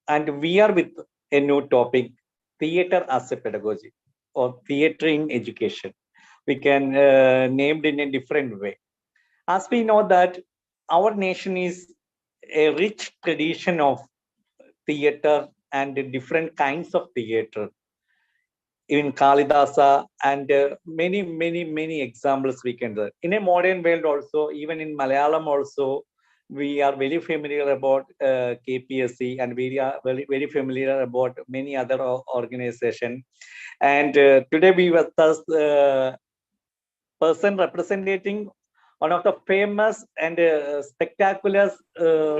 and we are with a new topic, theater as a pedagogy or theater in education. We can name it in a different way. As we know that our nation is a rich tradition of theater and different kinds of theater in Kalidasa and many examples we can do. In a modern world also, even in Malayalam also, we are very familiar about KPSC and we are very familiar about many other organizations. And today we were thus person representing one of the famous and spectacular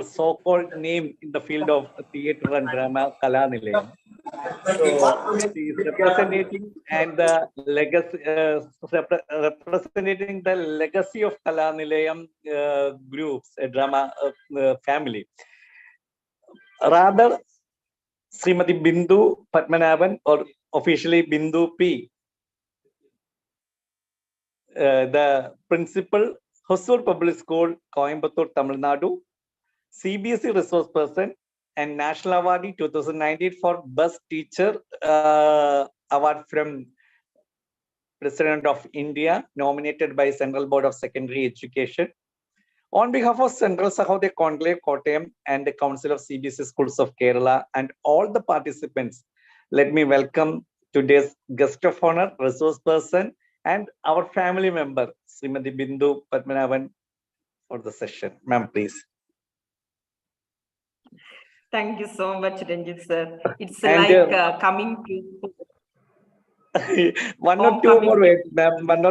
so-called name in the field of theater and drama, Kala Nilayam. So she is representing and the legacy, representing the legacy of Kala Nilayam groups, a drama family. Rather, Srimati Bindu Padmanabhan, or officially Bindu P, the principal, Hosur Public School, Coimbatore, Tamil Nadu, CBSE resource person, and National Awardee 2019 for Best Teacher Award from President of India, nominated by Central Board of Secondary Education. On behalf of Central Sahodaya Conclave Kottayam and the Council of CBSE Schools of Kerala and all the participants, let me welcome today's guest of honor, resource person, and our family member, Srimati Bindu Padmanabhan, for the session. Ma'am, please. Thank you so much, Ranjit sir. It's like coming to one or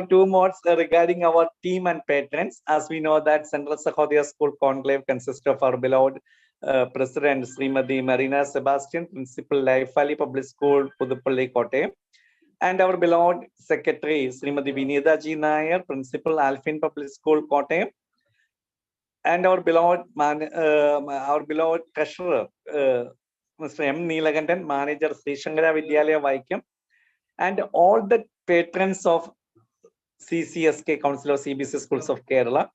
two more regarding our team and patrons. As we know that Central Sahodaya School Conclave consists of our beloved President Srimati Marina Sebastian, Principal Life Valley Public School, Puduppally, Kottayam, and our beloved Secretary Srimati Vinitha G. Nair, Principal Alpine Public School, Kottayam, and our beloved treasurer Mr. M. Neelakandan, Manager Sri Shankara Vidyalaya Vaikam, and all the patrons of CCSK, Council of CBSE Schools of Kerala,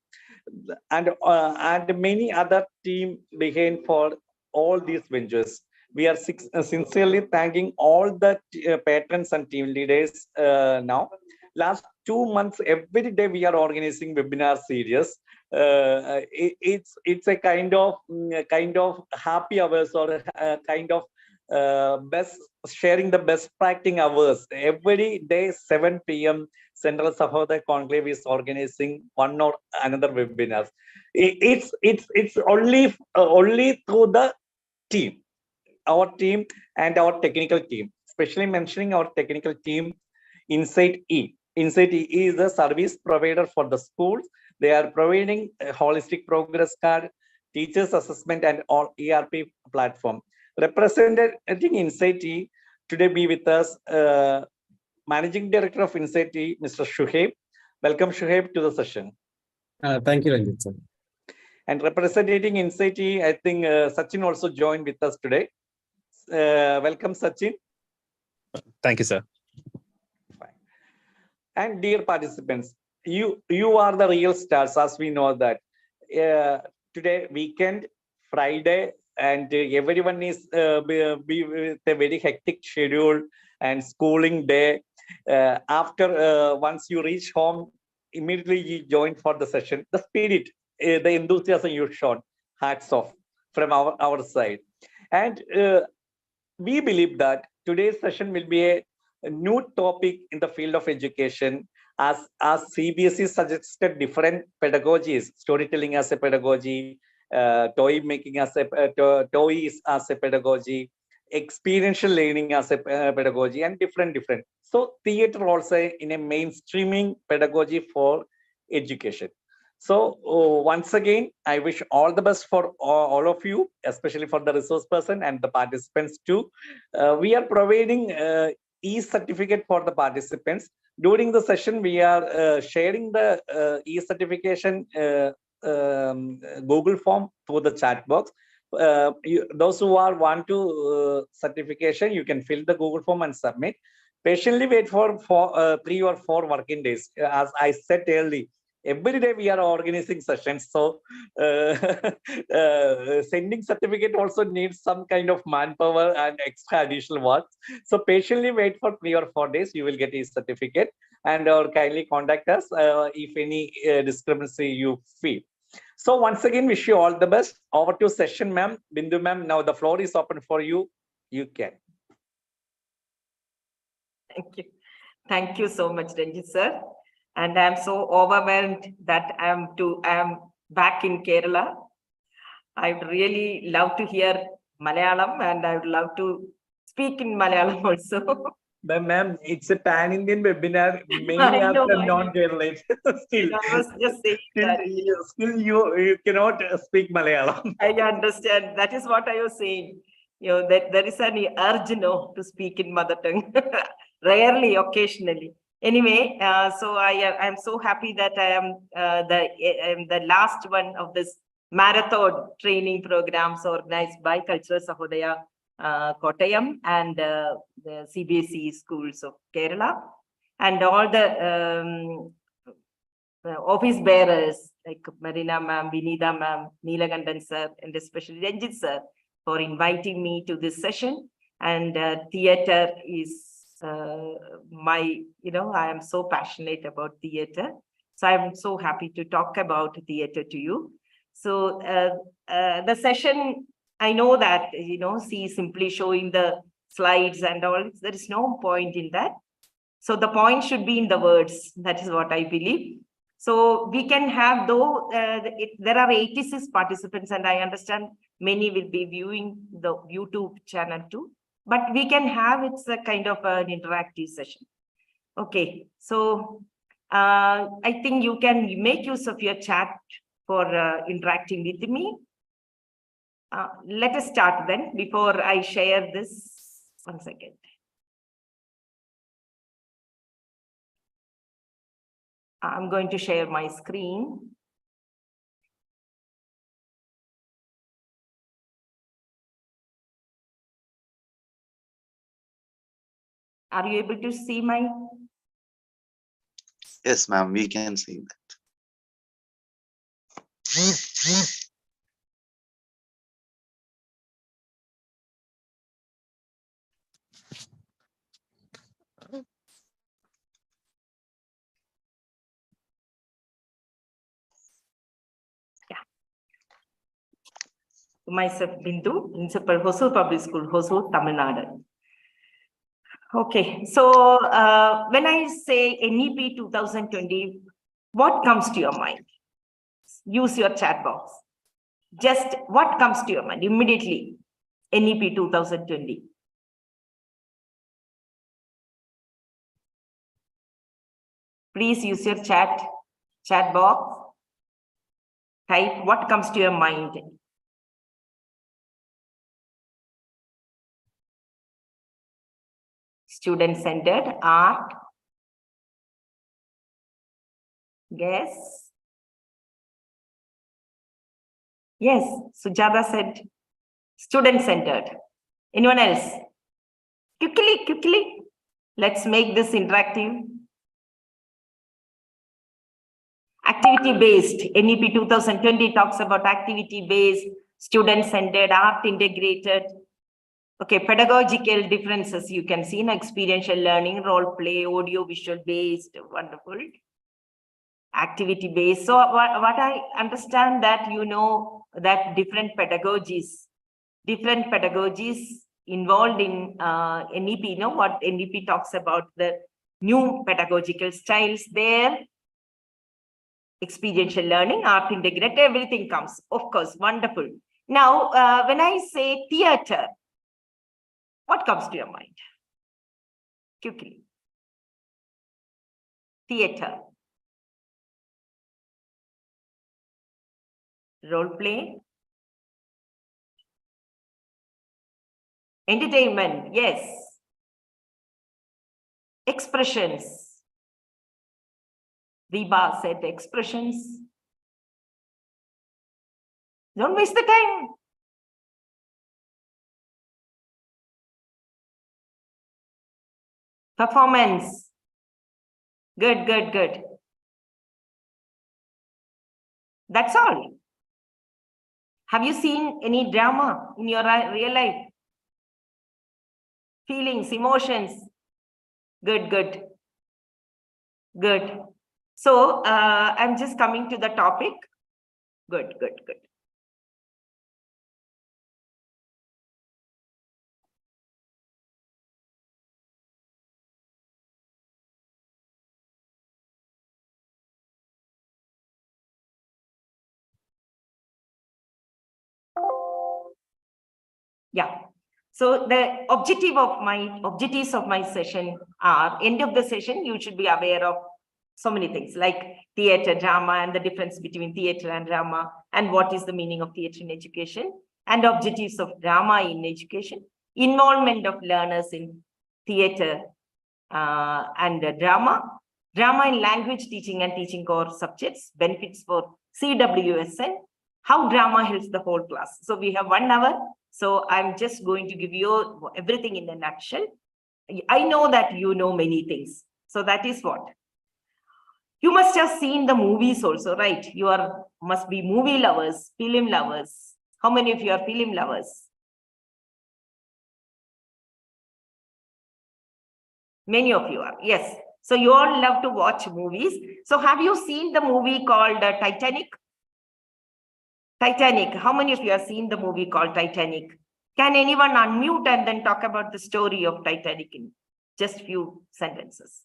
and many other team behind for all these ventures. We are sincerely thanking all the patrons and team leaders now. Last 2 months, every day we are organizing webinar series. It's a kind of happy hours or kind of best sharing the best practicing hours. Every day 7 p.m. Central Sahodaya Conclave is organizing one or another webinars. It's only through the team, our team and our technical team, especially mentioning our technical team. Insight E is a service provider for the schools. They are providing a holistic progress card, teachers assessment, and all ERP platform. Representing Insight E, today be with us, Managing Director of Insight E, Mr. Shuhaib. Welcome, Shuhaib, to the session. Thank you, Ranjit sir. And representing Insight E, I think Sachin also joined with us today. Welcome, Sachin. Thank you, sir. Fine. And dear participants, you are the real stars, as we know that. Today, weekend, Friday, and everyone is be with a very hectic schedule and schooling day. After once you reach home, immediately you join for the session. The spirit, the enthusiasm you showed, hats off from our side. And we believe that today's session will be a new topic in the field of education, as CBSE suggested different pedagogies, storytelling as a pedagogy, toy making as a toys as a pedagogy, experiential learning as a pedagogy, and different. So theater also in a mainstreaming pedagogy for education. So once again, I wish all the best for all of you, especially for the resource person and the participants too. We are providing e-certificate for the participants. During the session, we are sharing the e-certification Google form through the chat box. Those who want to certification, you can fill the Google form and submit. Patiently wait for 3 or 4 working days. As I said earlier, Every day we are organizing sessions. So sending certificate also needs some kind of manpower and extra additional work. So patiently wait for 3 or 4 days, you will get a certificate, and or kindly contact us if any discrepancy you feel. So once again, wish you all the best. Over to session, ma'am. Bindu ma'am, now the floor is open for you. You can. Thank you. Thank you so much, Ranjit sir. And I'm so overwhelmed that I'm back in Kerala. I'd really love to hear Malayalam, and I would love to speak in Malayalam also. But ma'am, it's a pan-Indian webinar. Many I are know. non-Keralites. Still, I was just saying that. still you cannot speak Malayalam. I understand. That is what I was saying. That there is an urge, to speak in mother tongue. Rarely, occasionally. Anyway, so I'm so happy that I am the last one of this marathon training programs organized by Cultural Sahodaya Kottayam and the CBSE schools of Kerala, and all the office bearers like Marina ma'am, Vinita ma'am, Neelakandan sir, and especially Ranjit sir for inviting me to this session. And theater is I am so passionate about theater. So I'm so happy to talk about theater to you. So the session, I know that, see simply showing the slides and all, there is no point in that. So the point should be in the words. That is what I believe. So we can have, though there are 86 participants, and I understand many will be viewing the YouTube channel too, but we can have it's a kind of an interactive session. Okay, so I think you can make use of your chat for interacting with me. Let us start then before I share this. 1 second. I'm going to share my screen. Are you able to see my? Yes, ma'am, we can see that. Myself, Bindu, Principal, Hosur Public School, Hosur, Tamil Nadu. Okay, so when I say NEP 2020, what comes to your mind? Use your chat box. Just what comes to your mind immediately? NEP 2020. Please use your chat box. Type what comes to your mind. Student-centered, art. Yes. Yes, Sujata said student-centered. Anyone else? Quickly. Let's make this interactive. Activity-based. NEP 2020 talks about activity-based, student-centered, art-integrated. Okay, pedagogical differences you can see in experiential learning, role play, audio, visual based, wonderful. Activity based. So what I understand that that different pedagogies involved in NEP, what NEP talks about, the new pedagogical styles there, experiential learning, art integrated, everything comes, of course, wonderful. Now, when I say theater, what comes to your mind? Quickly. Theater. Role play. Entertainment, yes. Expressions. Viva said expressions. Don't waste the time. Performance. Good. That's all. Have you seen any drama in your real life? Feelings, emotions? Good, good, good. So I'm just coming to the topic. Good, good, good. Yeah. So the objectives of my session are, end of the session, you should be aware of so many things like theater, drama, and the difference between theater and drama, and what is the meaning of theater in education, and objectives of drama in education, involvement of learners in theater and drama in language teaching and teaching core subjects, benefits for CWSN, how drama helps the whole class. So we have 1 hour. So I'm just going to give you everything in a nutshell. I know that you know many things. So that is what. You must have seen the movies also, right? You must be movie lovers, film lovers. How many of you are film lovers? Many of you are, yes. So you all love to watch movies. So have you seen the movie called Titanic? Titanic. How many of you have seen the movie called Titanic? Can anyone unmute and then talk about the story of Titanic in just few sentences?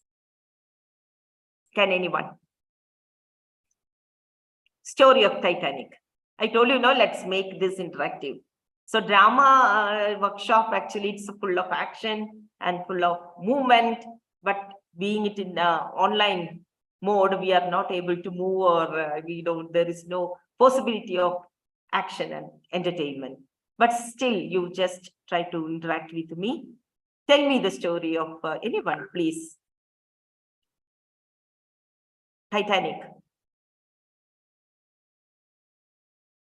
Can anyone? Story of Titanic. I told you, no, let's make this interactive. So drama workshop, actually, it's full of action and full of movement, but being it in online mode, we are not able to move, or there is no possibility of action and entertainment. But still, you just try to interact with me. Tell me the story of anyone, please. Titanic.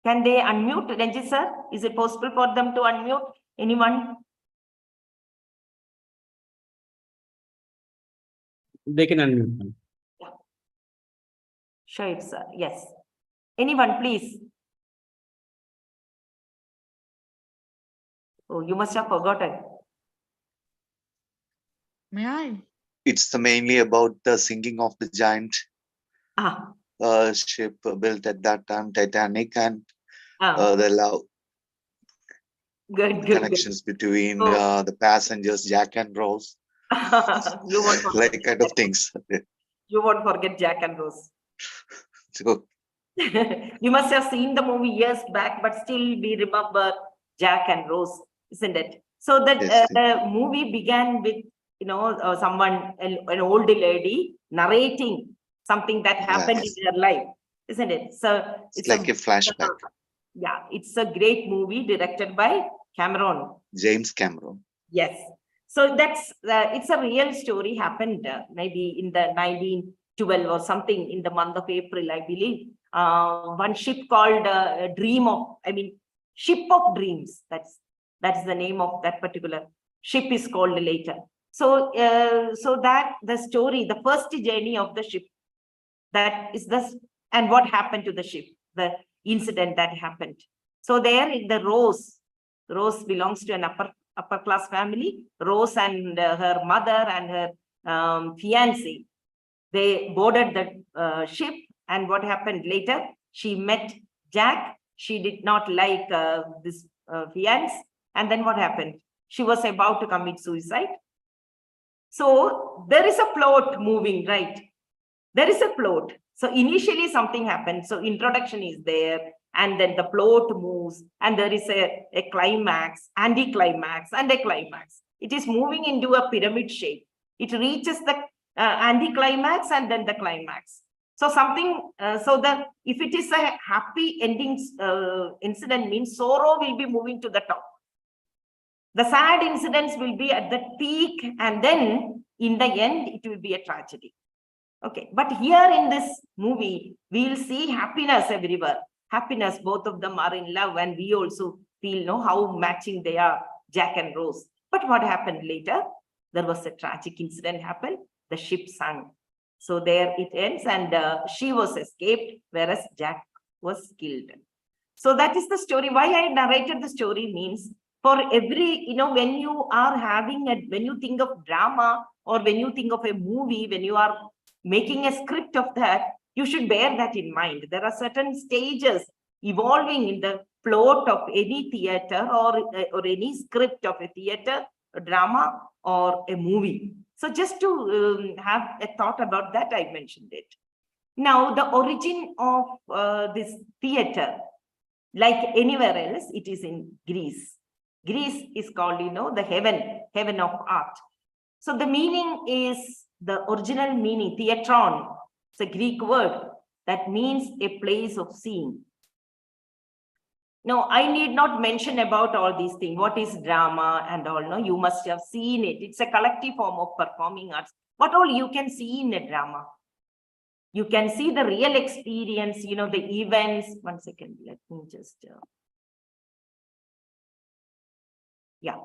Can they unmute, Ranjit sir? Is it possible for them to unmute? Anyone? They can unmute. Yeah. Shoaib sir, yes. Anyone, please? Oh, you must have forgotten. May I? It's mainly about the sinking of the giant Ah, ship built at that time, Titanic, and ah, the love good. connections between Oh. the passengers, Jack and Rose, You won't forget. like kind of things. You won't forget Jack and Rose. So You must have seen the movie years back, but still we remember Jack and Rose, isn't it? So that yes, the movie began with someone, an old lady narrating something that happened yes, in her life, isn't it? So it's like a flashback. yeah, it's a great movie directed by Cameron. James Cameron. Yes. So that's it's a real story, happened maybe in the 1912 or something, in the month of April, I believe. One ship called Ship of Dreams. That's the name of that particular ship is called later. So so that the story, the first journey of the ship, that is this, and what happened to the ship, the incident that happened. So there in the Rose belongs to an upper class family. Rose and her mother and her fiance, they boarded the ship, and what happened later? She met Jack. She did not like this fiance, and then what happened? She was about to commit suicide. So there is a plot moving, right? There is a plot. So initially something happened. So introduction is there, and then the plot moves, and there is a climax, anti-climax, and a climax. It is moving into a pyramid shape. It reaches the anti-climax and then the climax. So something, if it is a happy ending incident, means sorrow will be moving to the top. The sad incidents will be at the peak, and then in the end, it will be a tragedy. Okay, but here in this movie, we'll see happiness everywhere. Happiness, both of them are in love, and we also feel how matching they are, Jack and Rose. But what happened later? There was a tragic incident happened. The ship sank. So there it ends, and she was escaped, whereas Jack was killed. So that is the story. Why I narrated the story means, for every, when you are when you think of drama, or when you think of a movie, when you are making a script of that, you should bear that in mind. There are certain stages evolving in the plot of any theater, or any script of a theater, a drama, or a movie. So just to have a thought about that, I mentioned it. Now, the origin of this theater, like anywhere else, it is in Greece. Greece is called, the heaven of art. So the meaning is, the original meaning, theatron, it's a Greek word that means a place of seeing. Now, I need not mention about all these things. What is drama and all? No, you must have seen it. It's a collective form of performing arts. What all you can see in a drama? You can see the real experience, the events. 1 second, let me just. Yeah.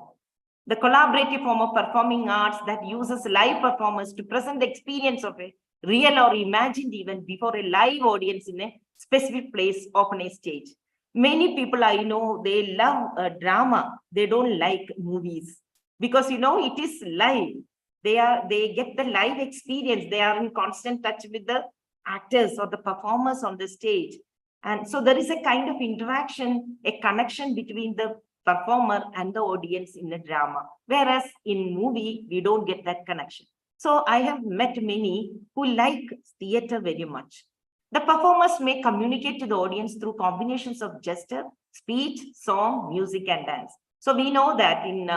The collaborative form of performing arts that uses live performers to present the experience of a real or imagined event before a live audience in a specific place, often a stage. Many people I know, they love drama. They don't like movies because, it is live. They get the live experience. They are in constant touch with the actors or the performers on the stage. And so there is a kind of interaction, a connection between the performer and the audience in a drama. Whereas in movie, we don't get that connection. So I have met many who like theater very much. The performers may communicate to the audience through combinations of gesture, speech, song, music, and dance. So we know that in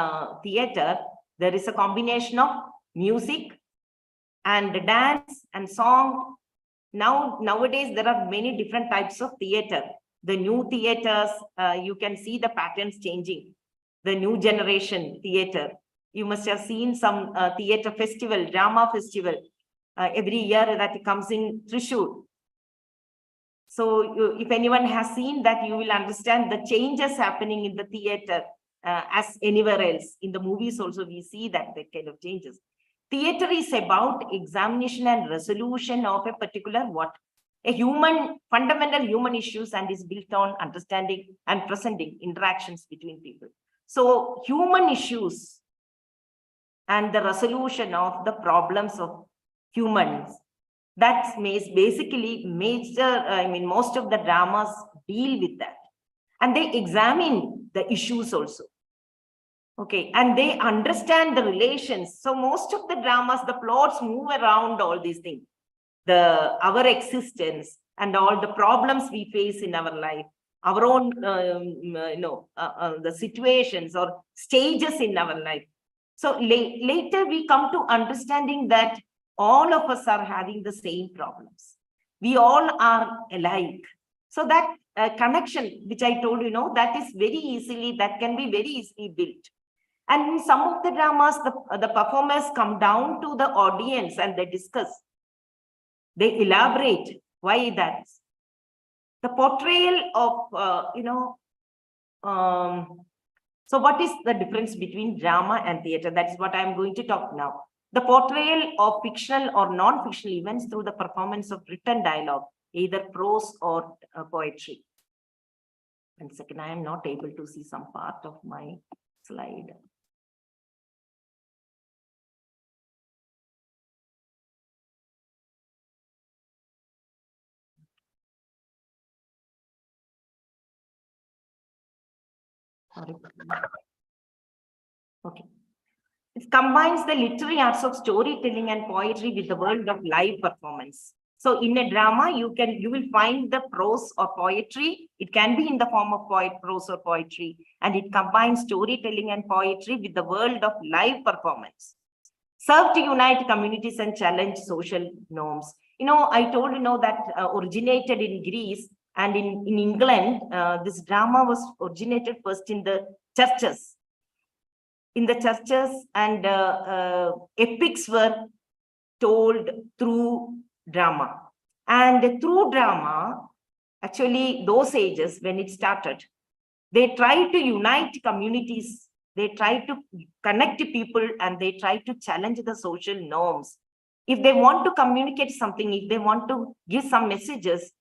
theater, there is a combination of music and dance and song. Nowadays, there are many different types of theater. The new theaters, you can see the patterns changing. The new generation theater. You must have seen some theater festival, drama festival, every year that comes in Thrissur. So if anyone has seen that, you will understand the changes happening in the theater as anywhere else. In the movies also, we see that kind of changes. Theater is about examination and resolution of a particular fundamental human issues, and is built on understanding and presenting interactions between people. So human issues and the resolution of the problems of humans, that's basically most of the dramas deal with that. And they examine the issues also. Okay, and they understand the relations. So most of the dramas, the plots move around all these things. Our existence and all the problems we face in our life, our own, the situations or stages in our life. So later we come to understanding that all of us are having the same problems. We all are alike. So that connection, which I told you, that is that can be very easily built. And in some of the dramas, the performers come down to the audience and they discuss. They elaborate why that. The portrayal of, so what is the difference between drama and theater? That is what I'm going to talk now. The portrayal of fictional or non-fictional events through the performance of written dialogue, either prose or poetry. 1 second, I am not able to see some part of my slide. Okay. It combines the literary arts of storytelling and poetry with the world of live performance. So in a drama, you will find the prose or poetry. It can be in the form of prose or poetry, and it combines storytelling and poetry with the world of live performance. Serve to unite communities and challenge social norms. I told that originated in Greece. And in England, this drama was originated first in the churches. In the churches, and epics were told through drama. And through drama, actually, those ages, when it started, they tried to unite communities. They tried to connect people, and they tried to challenge the social norms. If they want to communicate something, if they want to give some messages,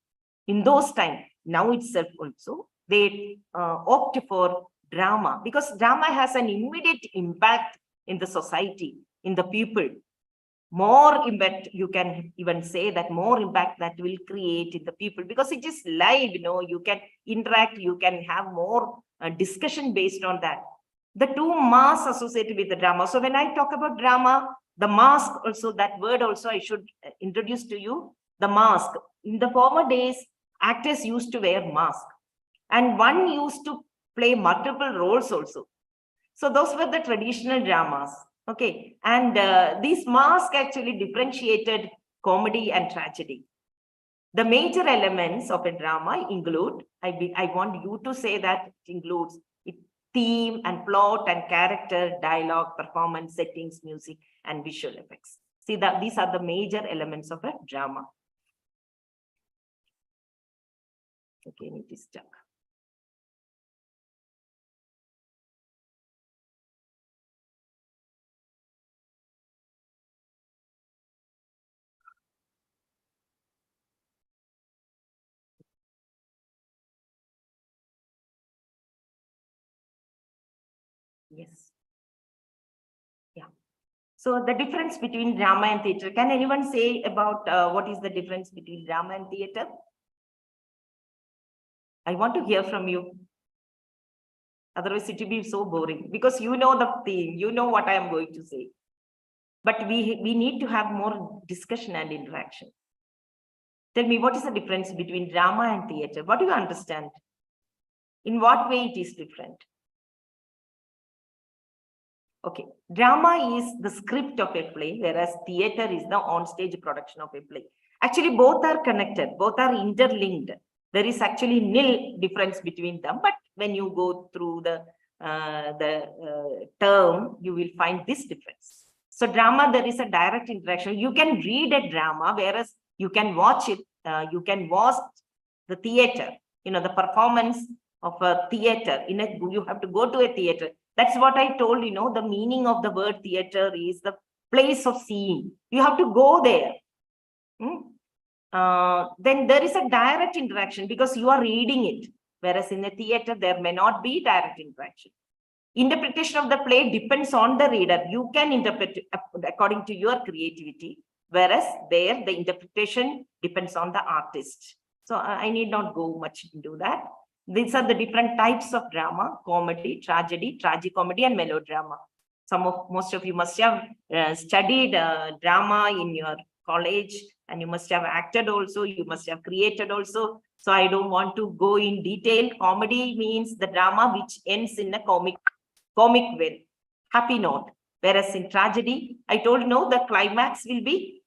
in those times, now itself also, they opt for drama because drama has an immediate impact in the society, in the people. More impact, you can even say that more impact that will create in the people because it is live, you can interact, you can have more discussion based on that. The two masks associated with the drama. So when I talk about drama, the mask also, that word also I should introduce to you, the mask. In the former days, actors used to wear mask and one used to play multiple roles also. So those were the traditional dramas. Okay, and these masks actually differentiated comedy and tragedy. The major elements of a drama include, I want you to say that it includes theme and plot and character, dialogue, performance, settings, music, and visual effects. See that these are the major elements of a drama. Okay, it is stuck. Yes. Yeah. So the difference between drama and theater, can anyone say about what is the difference between drama and theater? I want to hear from you. Otherwise it will be so boring because you know the theme, you know what I am going to say. But we need to have more discussion and interaction. Tell me, what is the difference between drama and theater? What do you understand? In what way it is different? Okay, drama is the script of a play, whereas theater is the on-stage production of a play. Actually, both are connected, both are interlinked. There is actually nil difference between them, but when you go through the term, you will find this difference. So drama, there is a direct interaction. You can read a drama, whereas you can watch it, you can watch the theater, the performance of a theater. You have to go to a theater. That's what I told, the meaning of the word theater is the place of seeing. You have to go there. Then there is a direct interaction because you are reading it. Whereas in a theater, there may not be direct interaction. Interpretation of the play depends on the reader. You can interpret according to your creativity. Whereas there, the interpretation depends on the artist. So I need not go much into that. These are the different types of drama: comedy, tragedy, tragicomedy, and melodrama. Most of you must have studied drama in your college, and you must have acted also, you must have created also. So I don't want to go in detail. Comedy means the drama which ends in a comic way, happy note. Whereas in tragedy, I told the climax will be,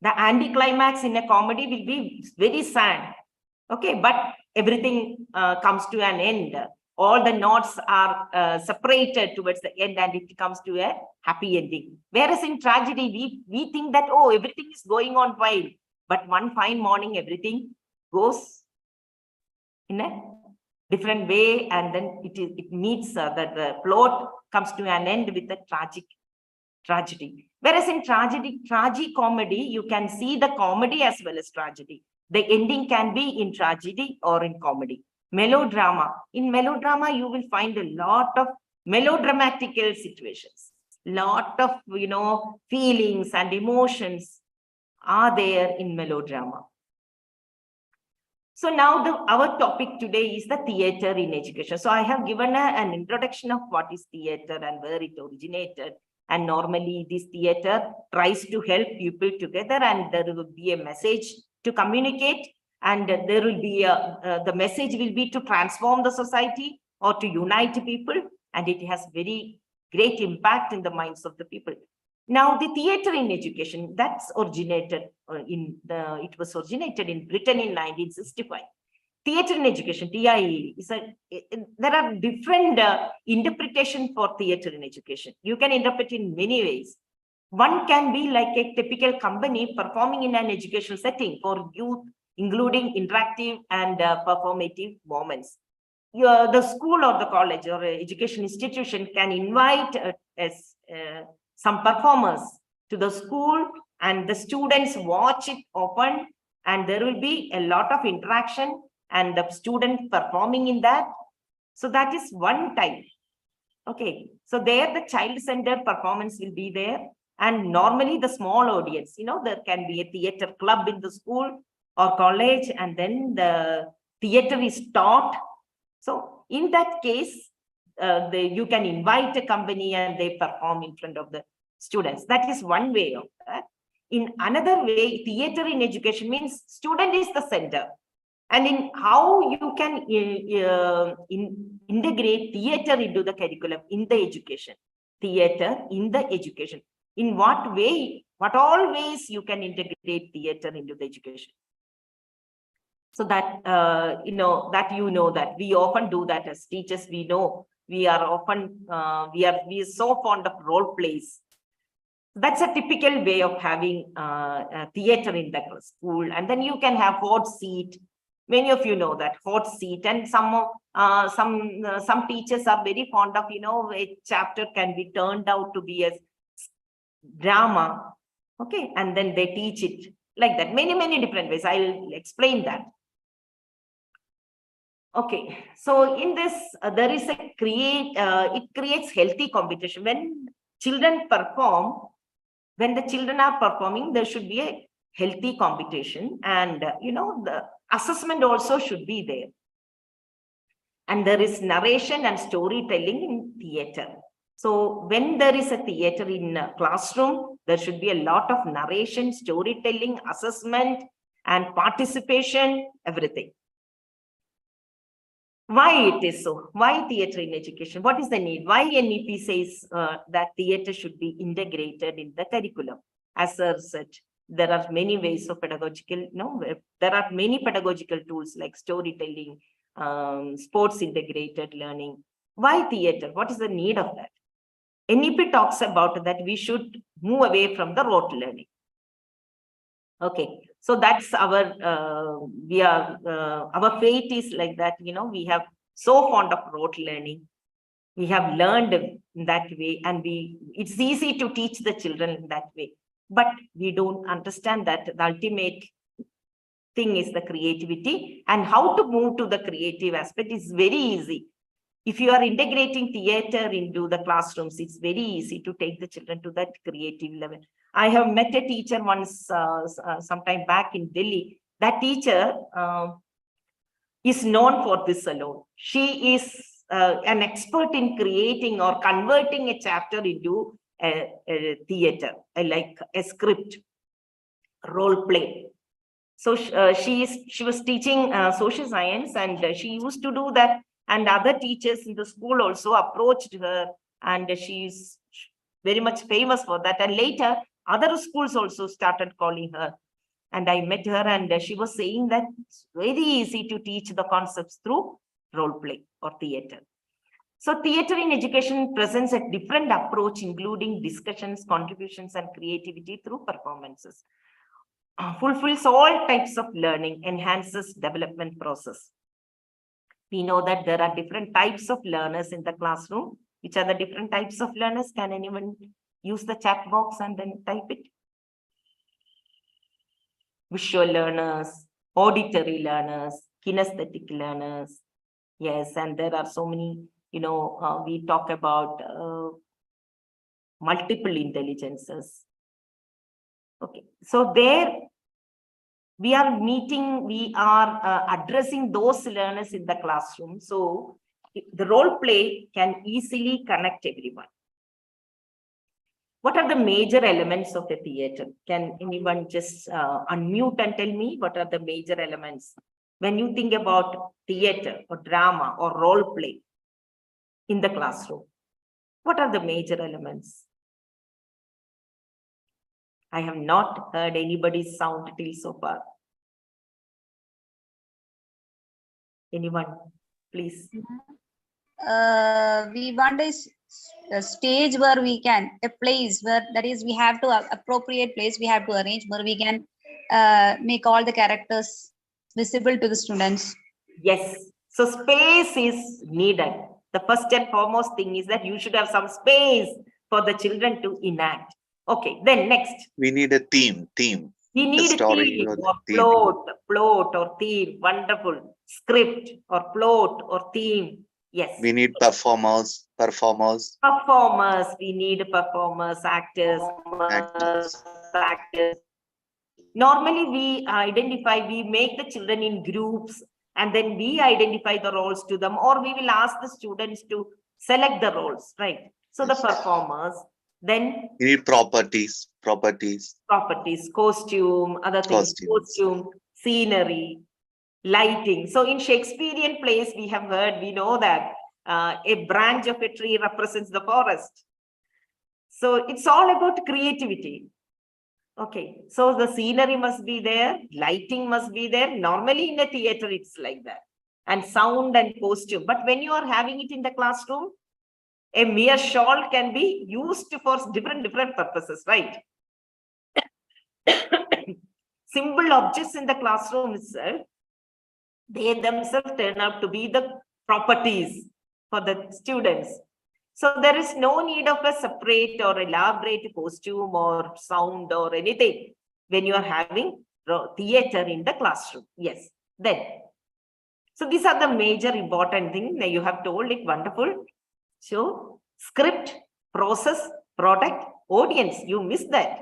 the anti-climax in a comedy will be very sad. Okay, but everything comes to an end. All the knots are separated towards the end and it comes to a happy ending. Whereas in tragedy, we think that, oh, everything is going on fine. But one fine morning, everything goes in a different way. And then it meets the plot comes to an end with a tragedy. Whereas in tragicomedy, you can see the comedy as well as tragedy. The ending can be in tragedy or in comedy. Melodrama. In melodrama, you will find a lot of melodramatical situations. Lot of, feelings and emotions are there in melodrama. So now our topic today is the theater in education. So I have given an introduction of what is theater and where it originated. And normally this theater tries to help people together and there will be a message to communicate, and there will be the message will be to transform the society or to unite people, and it has very great impact in the minds of the people. Now, the theater in education, that's originated it was originated in Britain in 1965. Theater in education, TIE, there are different interpretation for theater in education. You can interpret in many ways. One can be like a typical company performing in an educational setting for youth, including interactive and performative moments. The school or the college or education institution can invite some performers to the school, and the students watch it often and there will be a lot of interaction and the student performing in that. So that is one type. Okay, so there the child-centered performance will be there, and normally the small audience, there can be a theater club in the school or college, and then the theater is taught. So in that case, you can invite a company and they perform in front of the students. That is one way of that. In another way, theater in education means student is the center. And in how you can integrate theater into the curriculum in the education, theater in the education. In what way, what all ways you can integrate theater into the education. So that, that we often do that as teachers. We know we are often, we are so fond of role plays. That's a typical way of having theater in the school. And then you can have hot seat. Many of you know that hot seat, and some teachers are very fond of, a chapter can be turned out to be a drama. Okay, and then they teach it like that. Many different ways. I'll explain that. Okay, so in this, there is it creates healthy competition. When children perform, when the children are performing, there should be a healthy competition, and the assessment also should be there. And there is narration and storytelling in theater. So when there is a theater in a classroom, there should be a lot of narration, storytelling, assessment, and participation, everything. Why it is so? Why theater in education? What is the need? Why NEP says that theater should be integrated in the curriculum? As Sir said, there are many ways of pedagogical, there are many pedagogical tools like storytelling, sports integrated learning. Why theater? What is the need of that? NEP talks about that we should move away from the rote learning. Okay, so that's our our fate is like that. We have so fond of rote learning. We have learned in that way, and it's easy to teach the children in that way. But we don't understand that the ultimate thing is the creativity, and how to move to the creative aspect is very easy. If you are integrating theater into the classrooms, it's very easy to take the children to that creative level. I have met a teacher once, sometime back in Delhi. That teacher is known for this alone. She is an expert in creating or converting a chapter into a theater, like a script, role play. So she was teaching social science, and she used to do that. And other teachers in the school also approached her, and she's very much famous for that. And later, other schools also started calling her. And I met her, and she was saying that it's very easy to teach the concepts through role play or theater. So theater in education presents a different approach, including discussions, contributions, and creativity through performances. Fulfills all types of learning, enhances development process. We know that there are different types of learners in the classroom. Which are the different types of learners? Can anyone use the chat box and then type it? Visual learners, auditory learners, kinesthetic learners. Yes, and there are so many, we talk about multiple intelligences. Okay, so there we are addressing those learners in the classroom. So the role play can easily connect everyone. What are the major elements of the theater? Can anyone just unmute and tell me what are the major elements? When you think about theater or drama or role play in the classroom, what are the major elements? I have not heard anybody's sound till so far. Anyone, please. We want a stage where we can, a place where, that is, we have to appropriate place we have to arrange where we can make all the characters visible to the students. Yes, so space is needed. The first and foremost thing is that you should have some space for the children to enact. Okay, then next. We need a theme. We need story theme or the or theme. plot or theme. Wonderful. Script or plot or theme. Yes. We need performers. Performers. We need performers, actors. Actors. Normally, we make the children in groups and then we identify the roles to them, or we will ask the students to select the roles, right? So the Yes. performers, then We need properties. properties, costume, other things, Costumes. scenery, lighting. So in Shakespearean plays, we know that a branch of a tree represents the forest. So it's all about creativity. Okay, so the scenery must be there, lighting must be there. Normally in a theater, it's like that. And sound and costume. But when you are having it in the classroom, a mere shawl can be used for different purposes, right? Simple objects in the classroom itself, they themselves turn out to be the properties for the students. So there is no need of a separate or elaborate costume or sound or anything when you are having theater in the classroom. Yes, then. So these are the major important things that you have told it wonderful. So script, process, product, audience, you missed that.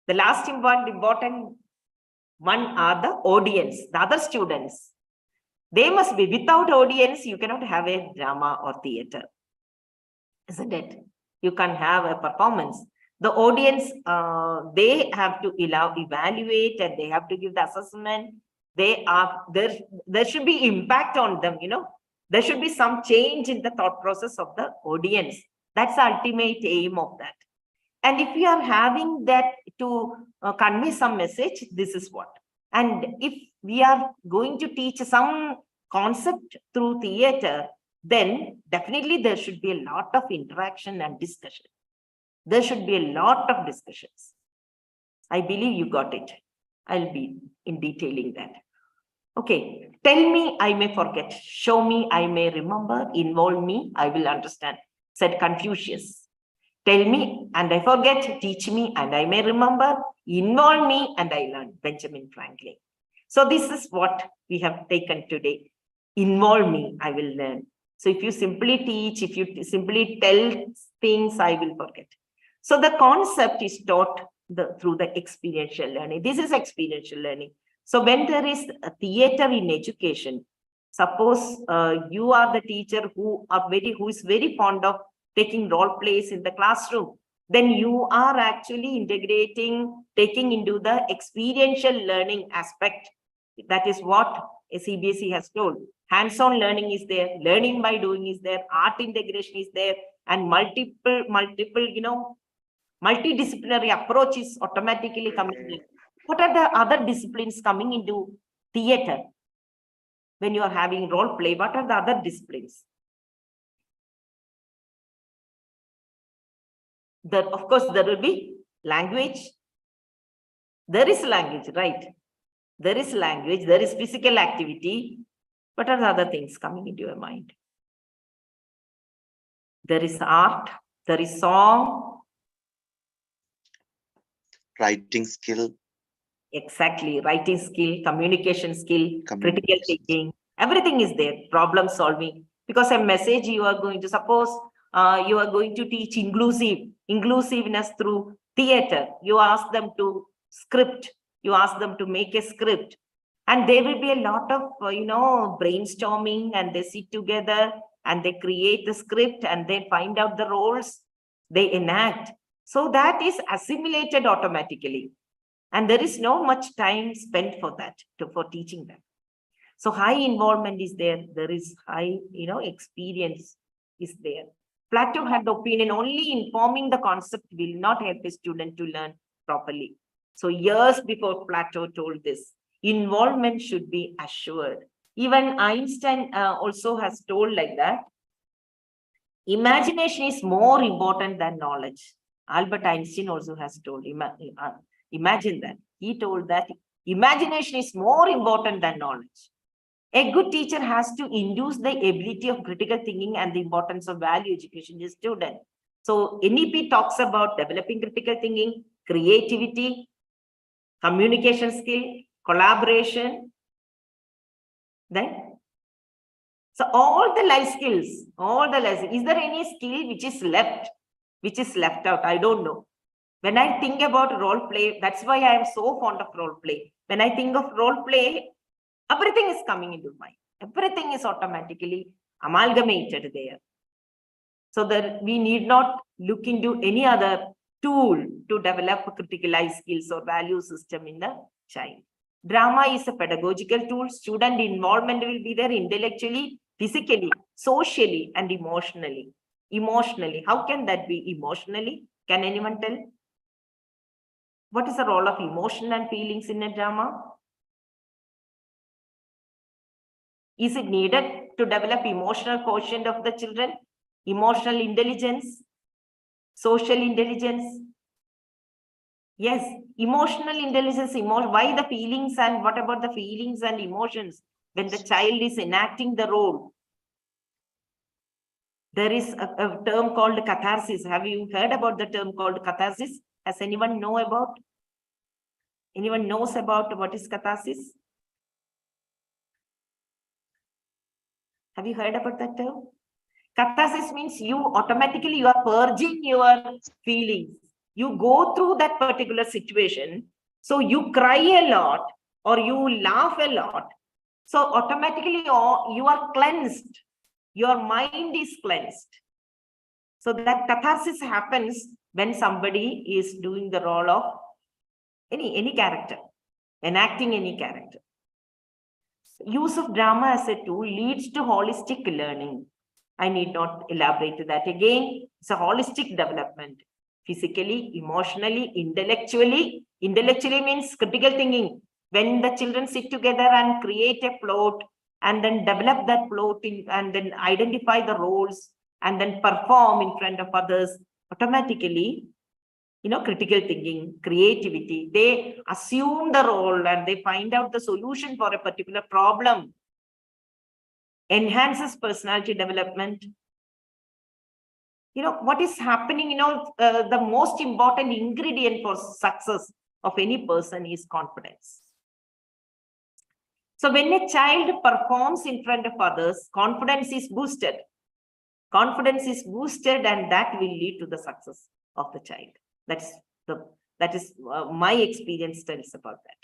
The last important one are the audience, the other students. They must be, without audience, you cannot have a drama or theater. Isn't it? You can have a performance. The audience, they have to evaluate and they have to give the assessment. There should be impact on them, There should be some change in the thought process of the audience. That's the ultimate aim of that. And if we are having that to convey some message, this is what. And if we are going to teach some concept through theater, then definitely there should be a lot of interaction and discussion. There should be a lot of discussions. I believe you got it. I'll be in detailing that. Okay, tell me, I may forget. Show me, I may remember. Involve me, I will understand, said Confucius. Tell me, and I forget. Teach me, and I may remember. Involve me, and I learn, Benjamin Franklin. So this is what we have taken today. Involve me, I will learn. So if you simply teach, if you simply tell things, I will forget. So the concept is taught through the experiential learning. This is experiential learning. So when there is a theater in education, suppose you are the teacher who is very fond of taking role plays in the classroom, then you are actually taking into the experiential learning aspect. That is what CBSE has told. Hands-on learning is there, learning by doing is there, art integration is there, and multiple, multidisciplinary approach is automatically coming in. What are the other disciplines coming into theater? When you are having role play, what are the other disciplines? Of course, there will be language. There is language, right? There is language, there is physical activity. What are the other things coming into your mind? There is art, there is song. Writing skill. Exactly, writing skill, communication skill, critical thinking, everything is there, problem solving. Because a message you are going to, suppose you are going to teach inclusiveness through theater. You ask them to make a script. And there will be a lot of, brainstorming, and they sit together and they create the script and they find out the roles, they enact. So that is assimilated automatically. And there is no much time spent for that, for teaching them. So high involvement is there. There is high, experience is there. Plato had the opinion only informing the concept will not help a student to learn properly. So years before Plato told this, involvement should be assured. Even Einstein also has told like that. Imagination is more important than knowledge. Albert Einstein also has told, imagine that. He told that imagination is more important than knowledge. A good teacher has to induce the ability of critical thinking and the importance of value education to student. So NEP talks about developing critical thinking, creativity, communication skill, collaboration. Then, so all the life skills, is there any skill which is left out? I don't know. When I think about role play, that's why I am so fond of role play. When I think of role play, everything is coming into mind. Everything is automatically amalgamated there. So that we need not look into any other tool to develop critical life skills or value system in the child. Drama is a pedagogical tool. Student involvement will be there intellectually, physically, socially, and emotionally. Emotionally, how can that be emotionally? Can anyone tell? What is the role of emotion and feelings in a drama? Is it needed to develop emotional quotient of the children? Emotional intelligence, social intelligence? Yes, emotional intelligence, why the feelings, and what about the feelings and emotions when the child is enacting the role? There is a term called catharsis. Have you heard about the term called catharsis? Has anyone know about? Anyone knows about what is catharsis? Have you heard about that term? Catharsis means you are purging your feelings. You go through that particular situation. So you cry a lot or you laugh a lot. So automatically you are cleansed. Your mind is cleansed. So that catharsis happens when somebody is doing the role of any character, enacting any character. Use of drama as a tool leads to holistic learning. I need not elaborate that again. It's a holistic development. Physically, emotionally, intellectually. Intellectually means critical thinking. When the children sit together and create a plot and then develop that plot and then identify the roles and then perform in front of others, automatically, critical thinking, creativity, they assume the role and they find out the solution for a particular problem. Enhances personality development. What is happening, the most important ingredient for success of any person is confidence. So when a child performs in front of others, confidence is boosted. Confidence is boosted and that will lead to the success of the child. That is my experience tells about that.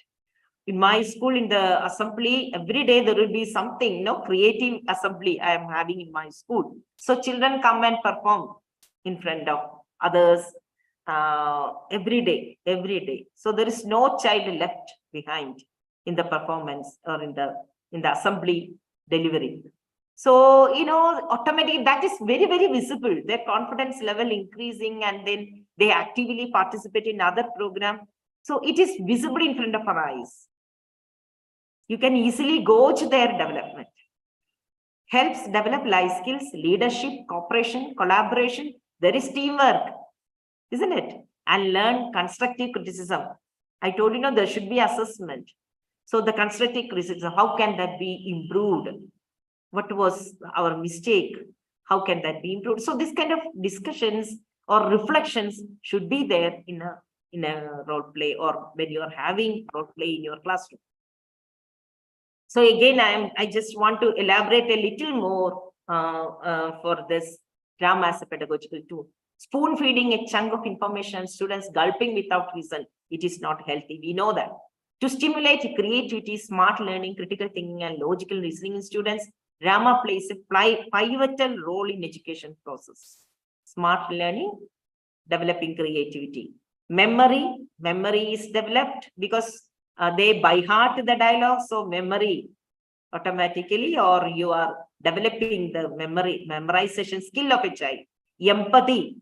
In my school, in the assembly, every day there will be something, creative assembly I am having in my school. So children come and perform in front of others every day. So there is no child left behind in the performance or in the assembly delivery. So, automatically that is very, very visible, their confidence level increasing, and then they actively participate in other programs. So it is visible in front of our eyes. You can easily gauge their development. Helps develop life skills, leadership, cooperation, collaboration. There is teamwork, isn't it? And learn constructive criticism. I told you, there should be assessment. So the constructive criticism, how can that be improved? What was our mistake? How can that be improved? So this kind of discussions or reflections should be there in a role play, or when you are having role play in your classroom. So again, I just want to elaborate a little more for this drama as a pedagogical tool. Spoon feeding a chunk of information, students gulping without reason, it is not healthy. We know that. To stimulate creativity, smart learning, critical thinking, and logical reasoning in students, drama plays a pivotal role in education process. Smart learning, developing creativity. Memory is developed because they by heart the dialogue, so memory automatically, or you are developing the memorization skill of a child. Empathy,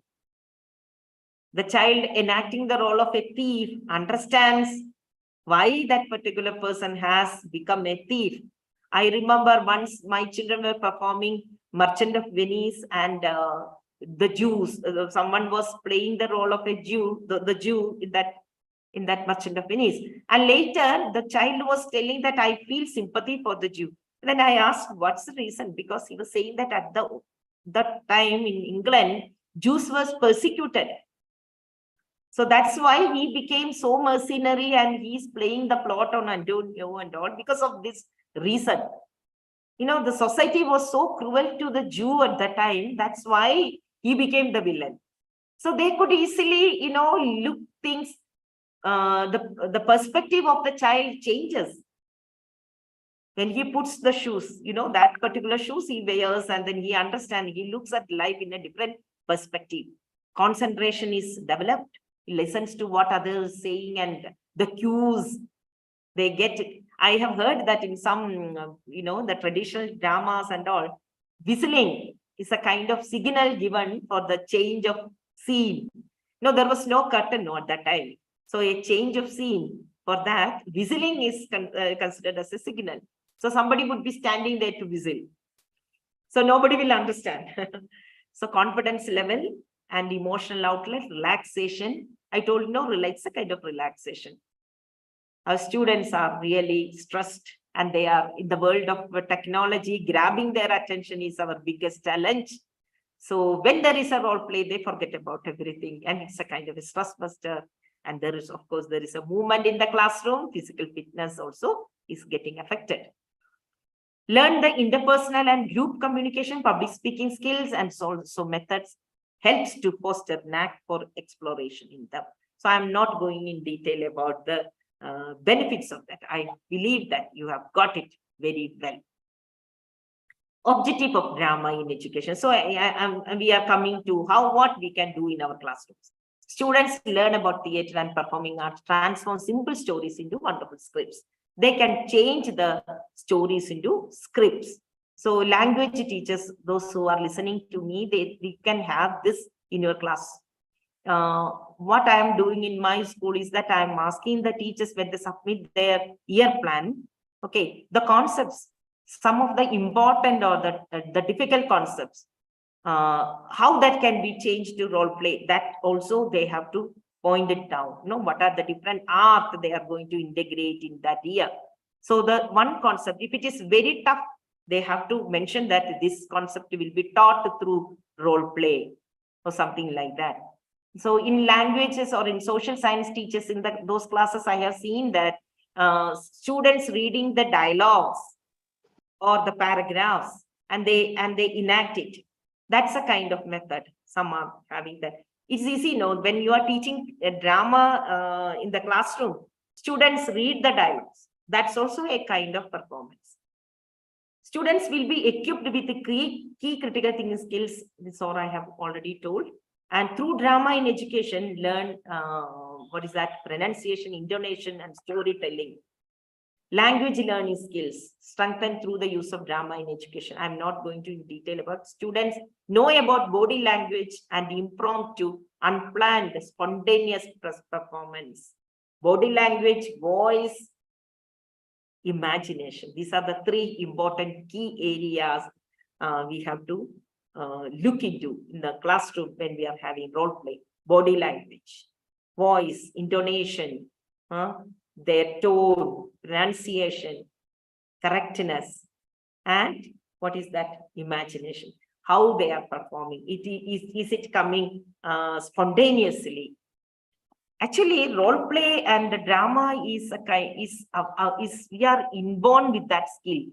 the child enacting the role of a thief understands why that particular person has become a thief. I remember once my children were performing Merchant of Venice, and the Jews, someone was playing the role of a Jew, the Jew in that Merchant of Venice. And later the child was telling that I feel sympathy for the Jew. Then I asked, what's the reason? Because he was saying that at that time in England, Jews was persecuted. So that's why he became so mercenary and he's playing the plot on Antonio and all because of this reason. The society was so cruel to the Jew at that time. That's why he became the villain. So they could easily, look things, the perspective of the child changes. When he puts the shoes, that particular shoes he wears, and then he understands, he looks at life in a different perspective. Concentration is developed. He listens to what others saying and the cues they get it. I have heard that in some, the traditional dramas and all, whistling is a kind of signal given for the change of scene. There was no curtain at that time. So a change of scene, for that, whistling is considered as a signal. So somebody would be standing there to whistle. So nobody will understand. So confidence level and emotional outlet, relaxation. I told it's a kind of relaxation. Our students are really stressed and they are in the world of technology. Grabbing their attention is our biggest challenge. So when there is a role play, they forget about everything, and it's a kind of a stress buster. And there is, of course, there is a movement in the classroom. Physical fitness also is getting affected. Learn the interpersonal and group communication, public speaking skills, and so methods helps to foster knack for exploration in them. So I'm not going in detail about the benefits of that. I believe that you have got it very well. Objective of drama in education. So we are coming to what we can do in our classrooms. Students learn about theatre and performing arts, transform simple stories into wonderful scripts. They can change the stories into scripts. So language teachers, those who are listening to me, we can have this in your class. What I am doing in my school is that I am asking the teachers when they submit their year plan, okay, the concepts, some of the important or the difficult concepts, how that can be changed to role play, that also they have to point it down. What are the different art they are going to integrate in that year. So the one concept, if it is very tough, they have to mention that this concept will be taught through role play or something like that. So in languages or in social science teachers in those classes, I have seen that students reading the dialogues or the paragraphs and they enact it. That's a kind of method. Some are having that. It's easy, when you are teaching a drama in the classroom, students read the dialogues. That's also a kind of performance. Students will be equipped with the key critical thinking skills. This all I have already told. And through drama in education, learn pronunciation, intonation, and storytelling. Language learning skills strengthened through the use of drama in education. I'm not going to in detail about. Students know about body language and impromptu, unplanned, spontaneous performance. Body language, voice, imagination. These are the three important key areas we have to look into in the classroom when we are having role play. Body language, voice, intonation, their tone, pronunciation, correctness, and what is that? Imagination. How they are performing. Is it coming spontaneously? Actually, role play and the drama is we are inborn with that skill.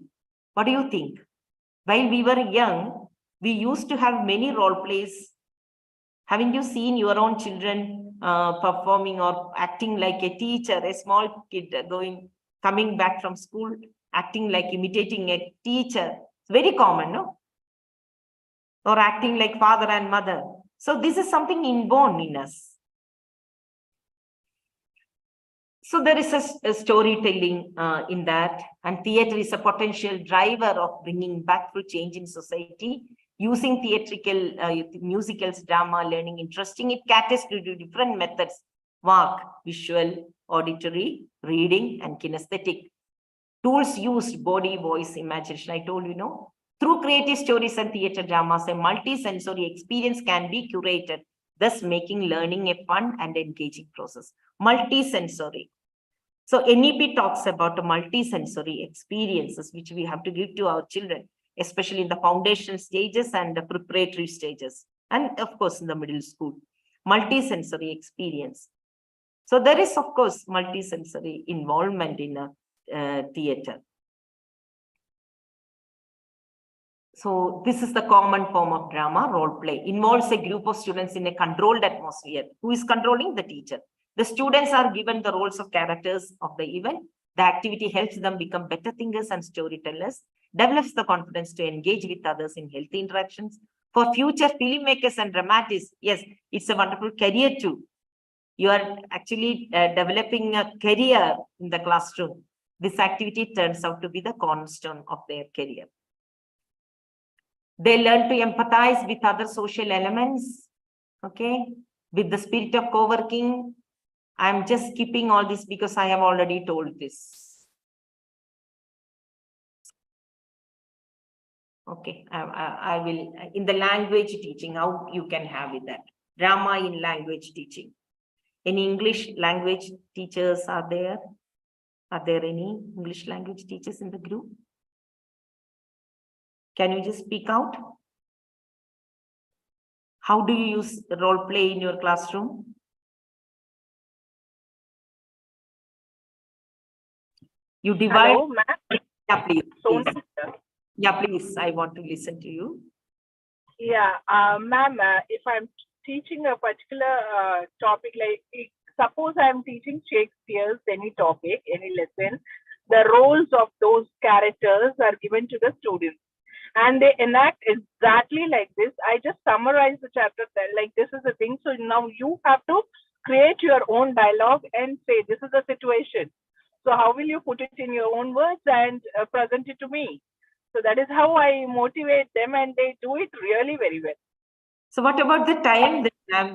What do you think? While we were young, we used to have many role plays. Haven't you seen your own children performing or acting like a teacher, a small kid coming back from school, acting like imitating a teacher? It's very common, no? Or acting like father and mother. So this is something inborn in us. So there is a storytelling in that, and theatre is a potential driver of bringing back through change in society. Using theatrical, musicals, drama, learning, interesting, it caters to different methods: work, visual, auditory, reading, and kinesthetic. Tools used: body, voice, imagination. I told you, through creative stories and theatre dramas, a multi-sensory experience can be curated, thus making learning a fun and engaging process. Multi-sensory. So NEP talks about multi-sensory experiences which we have to give to our children, especially in the foundation stages and the preparatory stages, and of course in the middle school. multisensory experience. So there is, of course, multisensory involvement in a theater. So this is the common form of drama, role play. Involves a group of students in a controlled atmosphere. Who is controlling? The teacher. The students are given the roles of characters of the event. The activity helps them become better thinkers and storytellers, develops the confidence to engage with others in healthy interactions. For future filmmakers and dramatists, yes, it's a wonderful career too. You are actually developing a career in the classroom. This activity turns out to be the cornerstone of their career. They learn to empathize with other social elements, okay, with the spirit of co-working. I'm just skipping all this because I have already told this. Okay, I will, in the language teaching, how you can have it that. Drama in language teaching. Any English language teachers are there? Are there any English language teachers in the group? Can you just speak out? How do you use the role play in your classroom? You divide. Hello, ma'am. Yeah, please. Sonal Please. here. Yeah, please. I want to listen to you. Yeah, ma'am, if I'm teaching a particular topic, like suppose I'm teaching Shakespeare's any topic, any lesson, the roles of those characters are given to the students and they enact exactly like this. I just summarize the chapter like this is the thing. So now you have to create your own dialogue and say, this is the situation. So how will you put it in your own words and present it to me? So that is how I motivate them and they do it really very well. So what about the time? Yeah,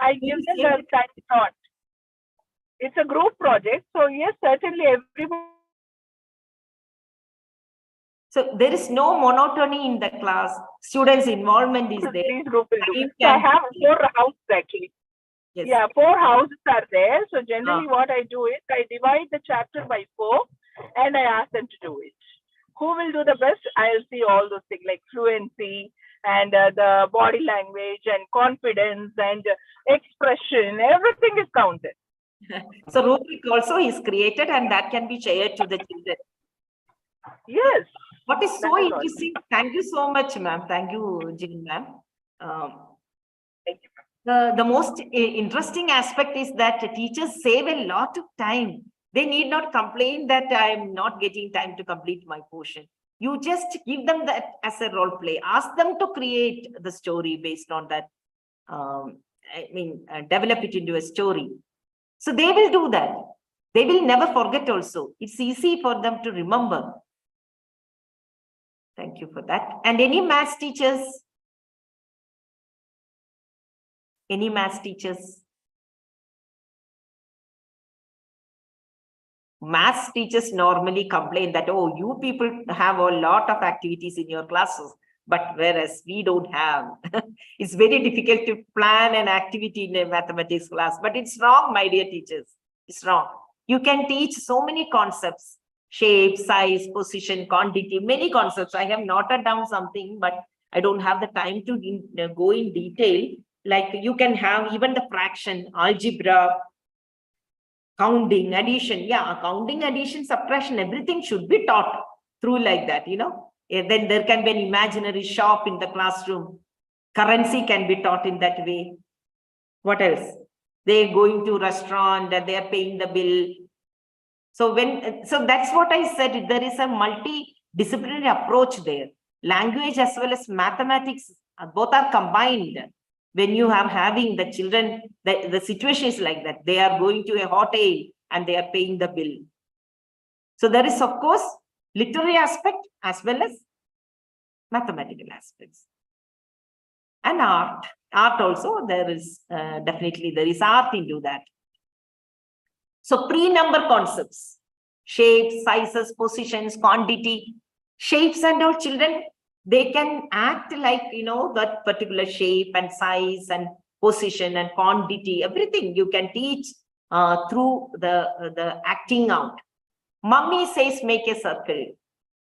I give them the time slot. It's a group project. So yes, certainly everybody. So there is no monotony in the class. Students' involvement is there. These group will do. Time So I can- have 4 houses actually. Yes. Yeah, 4 houses are there. So generally what I do is I divide the chapter by 4 and I ask them to do it. Who will do the best? I'll see all those things like fluency and the body language and confidence and expression. Everything is counted. So rubric also is created and that can be shared to the children. Yes. What is so That is all. interesting? Thank you so much, ma'am. Thank you, Jean, ma'am. Thank you. The most interesting aspect is that the teachers save a lot of time. They need not complain that I'm not getting time to complete my portion. You just give them that as a role play. Ask them to create the story based on that. Develop it into a story. So they will do that. They will never forget also. It's easy for them to remember. Thank you for that. And any maths teachers? Any maths teachers? Maths teachers normally complain that, oh, you people have a lot of activities in your classes, but whereas we don't have. It's very difficult to plan an activity in a mathematics class, but it's wrong, my dear teachers. It's wrong. You can teach so many concepts, shape, size, position, quantity, many concepts. I have noted down something, but I don't have the time to go in detail. Like you can have even the fraction, algebra, counting, addition. Yeah, counting, addition, subtraction, everything should be taught through like that, you know. Then there can be an imaginary shop in the classroom. Currency can be taught in that way. What else? They're going to restaurant and they're paying the bill. So that's what I said. There is a multidisciplinary approach there. Language as well as mathematics, both are combined. When you are having the children, the situation is like that. They are going to a hotel and they are paying the bill. So there is, of course, literary aspect as well as mathematical aspects. And art. Art also, there is definitely, there is art into that. So pre-number concepts, shapes, sizes, positions, quantity, shapes and all children, they can act like, you know, that particular shape and size and position and quantity, everything you can teach through the acting out. Mummy says, make a circle.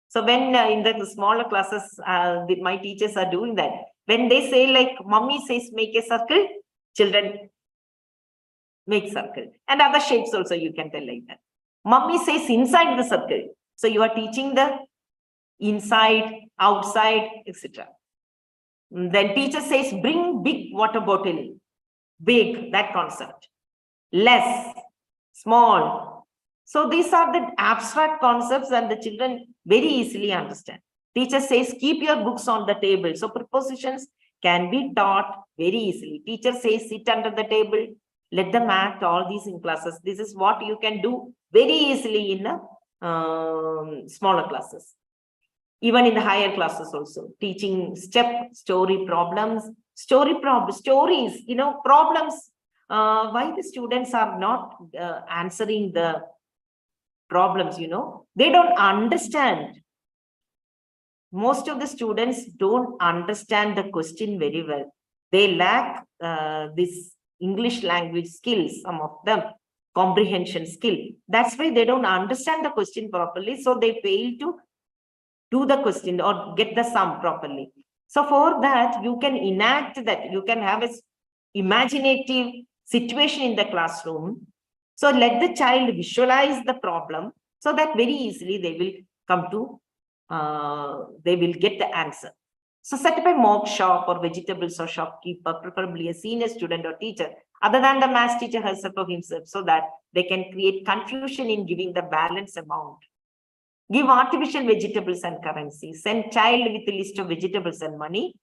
So when in the smaller classes, my teachers are doing that. When they say like, mummy says make a circle, children make circle. And other shapes also you can tell like that. Mummy says inside the circle. So you are teaching the inside, outside, etc. Then teacher says, bring big water bottle. Big, that concept. Less, small. So these are the abstract concepts and the children very easily understand. Teacher says, keep your books on the table. So prepositions can be taught very easily. Teacher says, sit under the table. Let them act all these in classes. This is what you can do very easily in the smaller classes. Even in the higher classes also. Teaching step, story problems, stories, problems. Why the students are not answering the problems, they don't understand. Most of the students don't understand the question very well. They lack this English language skills, some of them, comprehension skill. That's why they don't understand the question properly. So they fail to do the question or get the sum properly. So for that, you can enact that. You can have a imaginative situation in the classroom. So let the child visualize the problem so that very easily they will come to, they will get the answer. So set up a mock shop or vegetables or shopkeeper, preferably a senior student or teacher, other than the math teacher herself or himself, so that they can create confusion in giving the balance amount. Give artificial vegetables and currency. Send child with a list of vegetables and money.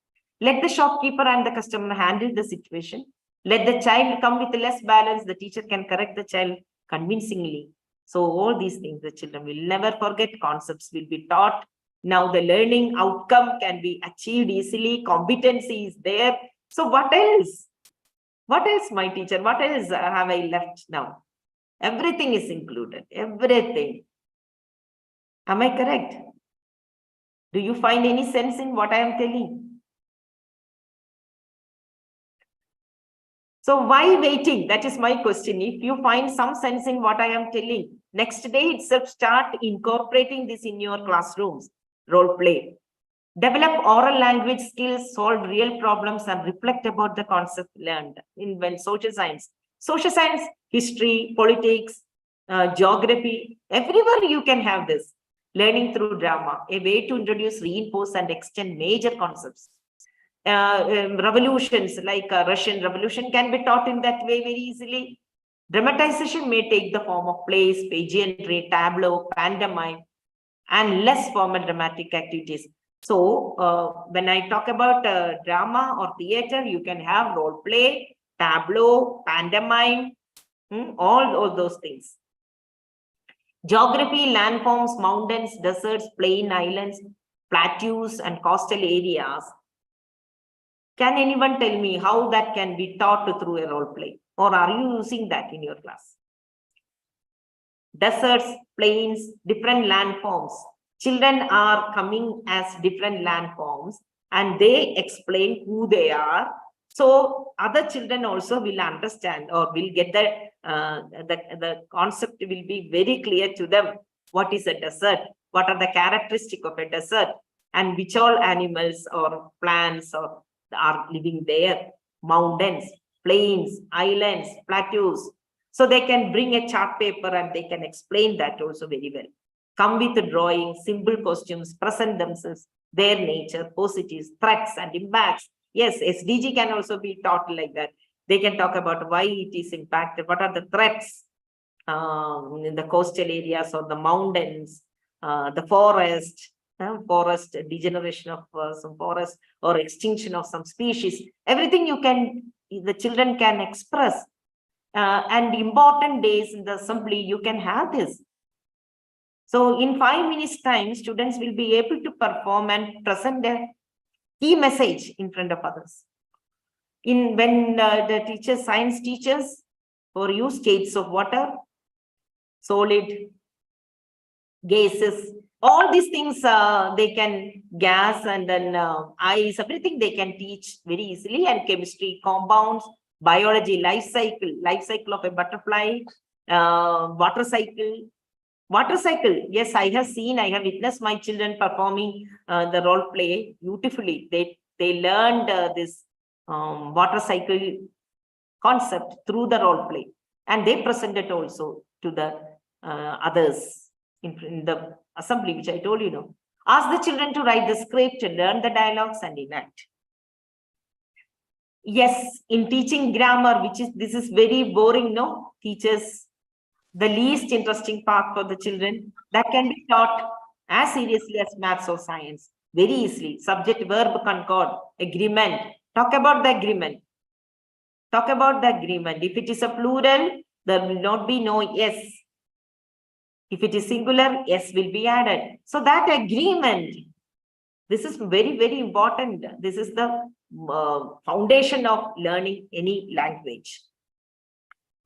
Let the shopkeeper and the customer handle the situation. Let the child come with less balance. The teacher can correct the child convincingly. So all these things the children will never forget. Concepts will be taught. Now the learning outcome can be achieved easily. Competency is there. So what else? What else, my teacher? What else have I left now? Everything is included. Everything. Am I correct? Do you find any sense in what I am telling? So why waiting? That is my question. If you find some sense in what I am telling, next day itself start incorporating this in your classrooms. Role play. Develop oral language skills, solve real problems, and reflect about the concept learned in social science. Social science, history, politics, geography, everywhere you can have this. Learning through drama, a way to introduce, reinforce, and extend major concepts. Revolutions like Russian Revolution can be taught in that way very easily. Dramatization may take the form of plays, pageantry, tableau, pantomime, and less formal dramatic activities. So when I talk about drama or theater, you can have role play, tableau, pantomime, all those things. Geography, landforms, mountains, deserts, plain islands, plateaus, and coastal areas. Can anyone tell me how that can be taught through a role play? Or are you using that in your class? Deserts, plains, different landforms. Children are coming as different landforms and they explain who they are. So other children also will understand or will get the concept will be very clear to them. What is a desert? What are the characteristics of a desert? And which all animals or plants are living there? Mountains, plains, islands, plateaus. So they can bring a chart paper and they can explain that also very well. Come with a drawing, simple costumes, present themselves, their nature, positives, threats and impacts. Yes, SDG can also be taught like that. They can talk about why it is impacted, what are the threats in the coastal areas or the mountains, the forest, degeneration of some forest or extinction of some species. Everything the children can express. And important days in the assembly, you can have this. So in 5 minutes time, students will be able to perform and present a key message in front of others. When the teachers, science teachers, for you, states of water, solid, gases, all these things they can, gas and then ice, everything they can teach very easily. And chemistry, compounds, biology, life cycle of a butterfly, water cycle. Yes, I have witnessed my children performing the role play beautifully. They They learned this water cycle concept through the role play, and they presented also to the others in the assembly, which I told you. Know, ask the children to write the script, learn the dialogues, and enact. Yes, in teaching grammar, this is very boring, no? Teachers, the least interesting part for the children, that can be taught as seriously as maths or science, very easily. Subject, verb, concord, agreement. Talk about the agreement. Talk about the agreement. If it is a plural, there will not be no yes. If it is singular, yes will be added. So that agreement, this is very, very important. This is the foundation of learning any language.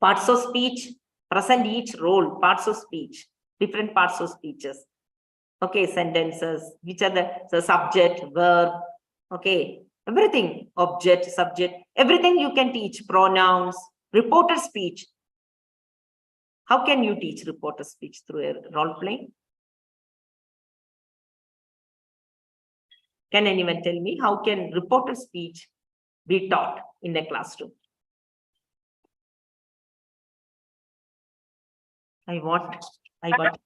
Parts of speech, present each role, parts of speech, different parts of speeches. Okay, sentences, which are the subject, verb, okay, everything, object, subject, everything you can teach, pronouns, reporter speech. How can you teach reporter speech through a role play? Can anyone tell me how can reporter speech be taught in a classroom? I want.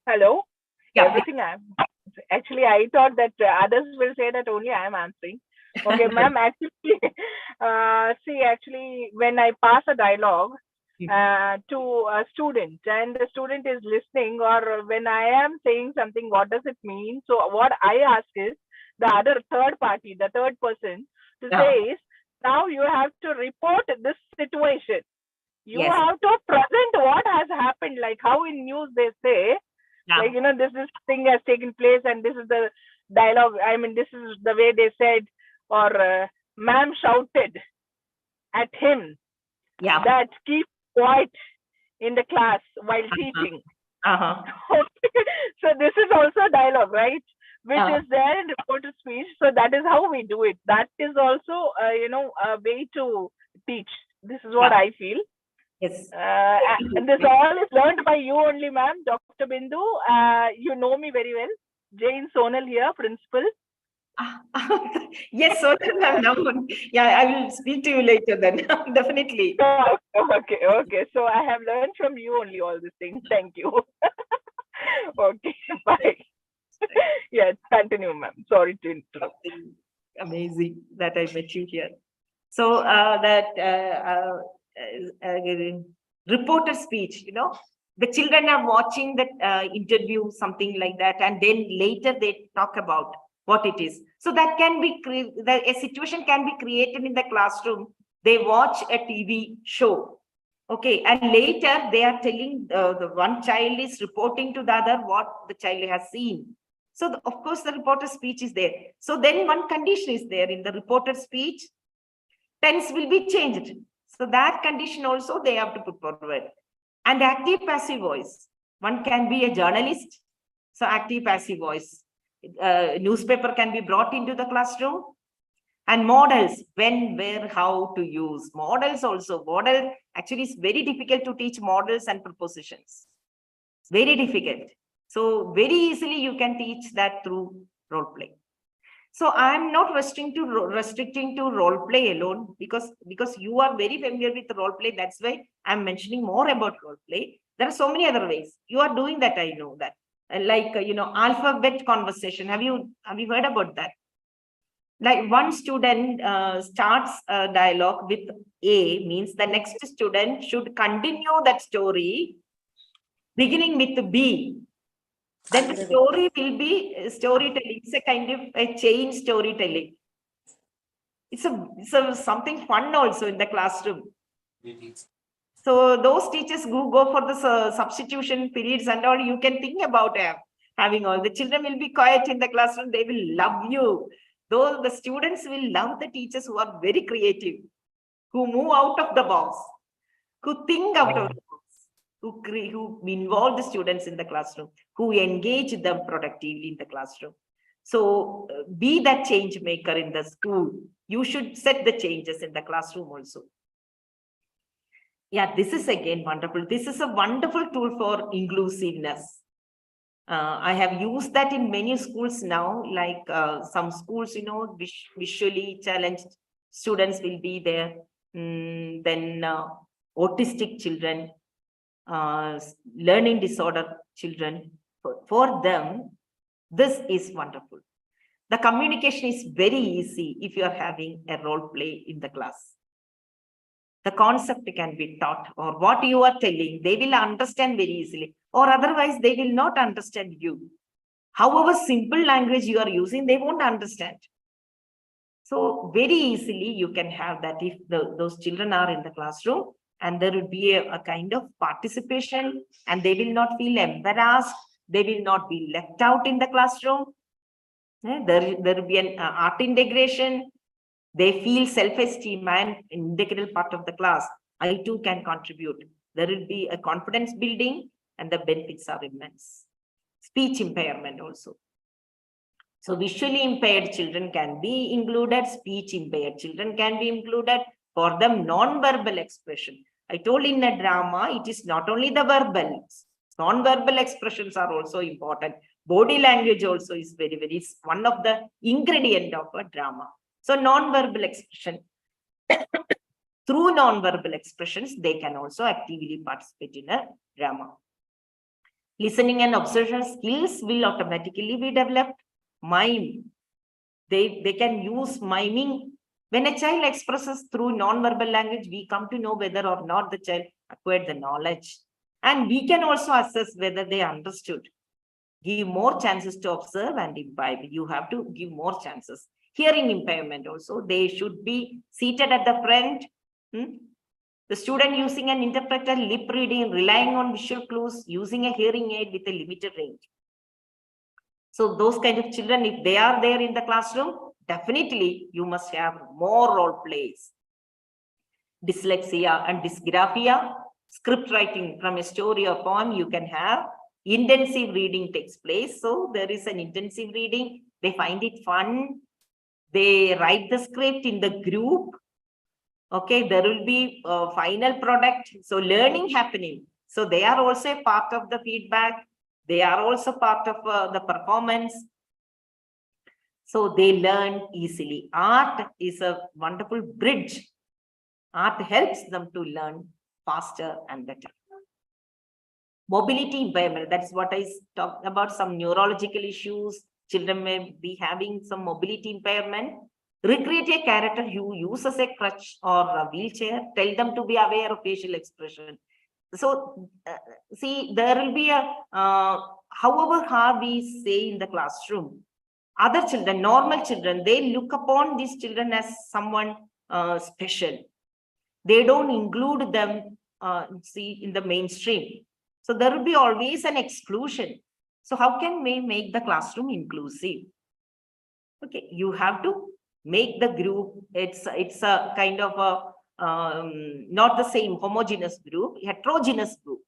Hello. Yeah, Everything actually, I thought that others will say that only I am answering. Okay, ma'am, actually, see, actually, when I pass a dialogue to a student and the student is listening, or when I am saying something, what does it mean? So what I ask is the other third party, the third person to say is, now you have to report this situation. You have to present what has happened, like how in news they say, like, you know, this thing has taken place and this is the dialogue. I mean, this is the way they said, or ma'am shouted at him that keep quiet in the class while teaching. So this is also dialogue, right? Which is there in reported speech. So that is how we do it. That is also, you know, a way to teach. This is what I feel. Yes. And this all is learned by you only, ma'am, Dr. Bindu. You know me very well. Jane Sonal here, principal. Yes, Sonal, ma'am. Yeah, I will speak to you later then. Definitely. Okay. So I have learned from you only all these things. Thank you. Okay, bye. Yes, continue, ma'am. Sorry to interrupt. Amazing that I met you here. So reporter speech, you know, the children are watching that interview, something like that, and then later they talk about what it is. So that can be a situation can be created in the classroom. They watch a TV show, okay, and later they are telling the one child is reporting to the other what the child has seen. So of course the reporter speech is there. So then one condition is there in the reporter speech. Tense will be changed. So that condition also they have to put forward. And active passive voice. One can be a journalist. So active passive voice. Newspaper can be brought into the classroom. And models, when, where, how to use. Models also. Model actually is very difficult to teach models and prepositions. Very difficult. So very easily you can teach that through role play. So I'm not restricting to role play alone because you are very familiar with role play. That's why I'm mentioning more about role play. There are so many other ways you are doing that. I know that, like you know, alphabet conversation. Have you heard about that? Like one student starts a dialogue with A, means the next student should continue that story beginning with B. Then the story will be storytelling. It's a kind of a chain storytelling. It's a something fun also in the classroom. So those teachers who go for the substitution periods and all, you can think about having all the children will be quiet in the classroom. They will love you. Though the students will love the teachers who are very creative, who move out of the box, who think out of the box. Who involve the students in the classroom, who engage them productively in the classroom. So be that change maker in the school. You should set the changes in the classroom also. Yeah, this is again wonderful. This is a wonderful tool for inclusiveness. I have used that in many schools now, like some schools, visually challenged students will be there. Then autistic children, learning disorder children. For them, this is wonderful. The communication is very easy if you are having a role play in the class. The concept can be taught, or what you are telling, they will understand very easily, or otherwise they will not understand you. However simple language you are using, they won't understand. So very easily you can have that if those children are in the classroom, and there will be a kind of participation, and they will not feel embarrassed. They will not be left out in the classroom. There will be an art integration. They feel self-esteem and integral part of the class. I too can contribute. There will be a confidence building, and the benefits are immense. Speech impairment also. So visually impaired children can be included, speech impaired children can be included. For them, non-verbal expression. I told in a drama, it is not only the verbal, non-verbal expressions are also important. Body language also is very, very, one of the ingredient of a drama. So non-verbal expression. Through non-verbal expressions, they can also actively participate in a drama. Listening and observation skills will automatically be developed. Mime. They can use miming. When a child expresses through non-verbal language, we come to know whether or not the child acquired the knowledge. And we can also assess whether they understood. Give more chances to observe and imbibe. You have to give more chances. Hearing impairment also, they should be seated at the front. The student using an interpreter, lip reading, relying on visual clues, using a hearing aid with a limited range. So those kind of children, if they are there in the classroom, definitely you must have more role plays. Dyslexia and dysgraphia, script writing from a story or poem, you can have. Intensive reading takes place. So there is an intensive reading. They find it fun. They write the script in the group. Okay, there will be a final product. So learning happening. So they are also a part of the feedback. They are also part of the performance. So they learn easily. Art is a wonderful bridge. Art helps them to learn faster and better. Mobility impairment, that's what I talked about, some neurological issues. Children may be having some mobility impairment. Recreate a character who uses a crutch or a wheelchair. Tell them to be aware of facial expression. So, see, there will be a, however hard we say in the classroom, other children, normal children, they look upon these children as someone special. They don't include them, see, in the mainstream. So there will be always an exclusion. So how can we make the classroom inclusive? Okay, you have to make the group, it's a kind of a, not the same homogeneous group, heterogeneous group.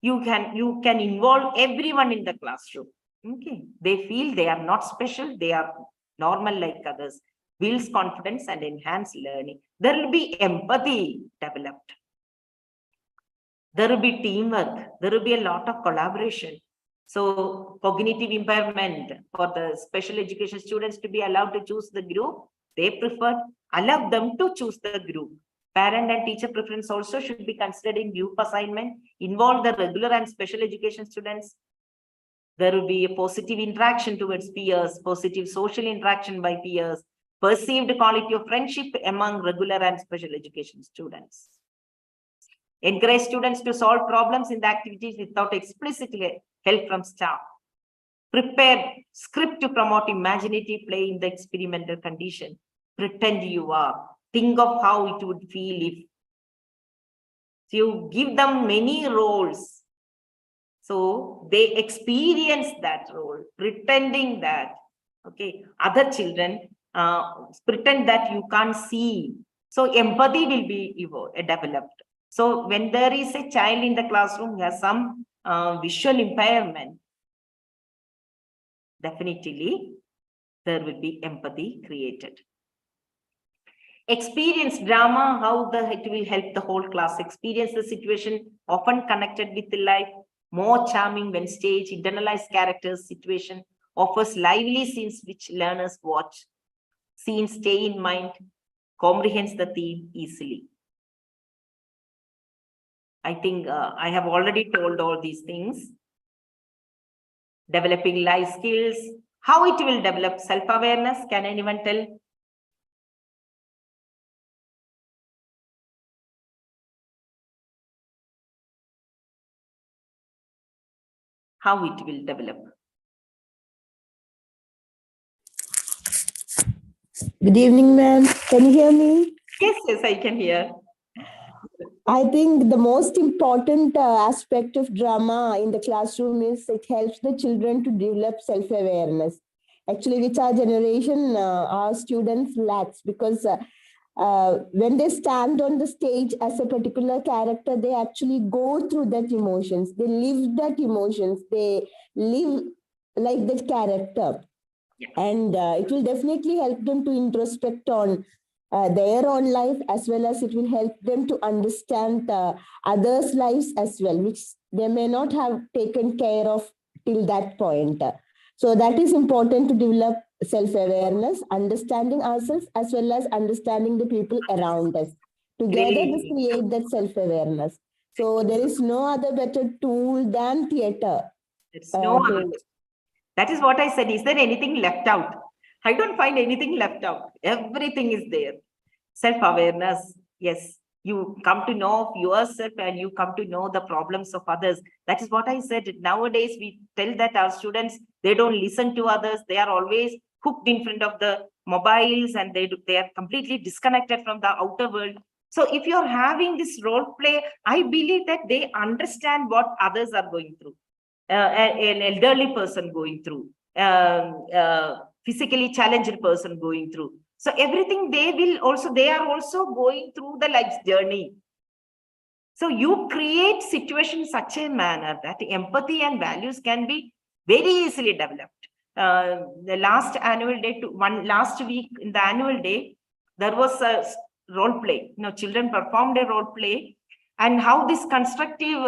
You can involve everyone in the classroom. Okay, they feel they are not special, they are normal like others. Builds confidence and enhance learning. There will be empathy developed. There will be teamwork. There will be a lot of collaboration. So cognitive impairment, for the special education students to be allowed to choose the group, they prefer, allow them to choose the group. Parent and teacher preference also should be considered in group assignment. Involve the regular and special education students. There will be a positive interaction towards peers, positive social interaction by peers, perceived quality of friendship among regular and special education students. Encourage students to solve problems in the activities without explicit help from staff. Prepare script to promote imaginative play in the experimental condition. Pretend you are. Think of how it would feel if. So you give them many roles. So they experience that role, pretending that, okay, other children pretend that you can't see. So empathy will be developed. So when there is a child in the classroom who has some visual impairment, definitely there will be empathy created. Experience drama, how it will help the whole class experience the situation, often connected with the life. more charming when stage, internalized characters, situation, offers lively scenes which learners watch. Scenes stay in mind, comprehends the theme easily. I think I have already told all these things. Developing life skills, how it will develop self-awareness, can anyone tell? How it will develop? Good evening, ma'am. Can you hear me? Yes, I can hear. I think the most important aspect of drama in the classroom is it helps the children to develop self-awareness. Actually, which our generation, our students lacks, because when they stand on the stage as a particular character, they actually go through that emotions. They live that emotions. They live like that character. And it will definitely help them to introspect on their own life, as well as it will help them to understand others' lives as well, which they may not have taken care of till that point. So that is important to develop self-awareness, understanding ourselves as well as understanding the people around us. Together, this Great. create that self-awareness. So there is no other better tool than theater. There's no to- other. That is what I said. Is there anything left out? I don't find anything left out. Everything is there. Self-awareness. Yes. You come to know of yourself and you come to know the problems of others. That is what I said. Nowadays, we tell that our students, they don't listen to others. They are always hooked in front of the mobiles and they are completely disconnected from the outer world. So if you're having this role play, I believe that they understand what others are going through. An elderly person going through, physically challenged person going through. So everything they are also going through the life's journey. So you create situations in such a manner that empathy and values can be very easily developed. The last annual day, last week in the annual day, there was a role play. Children performed a role play, and how this constructive,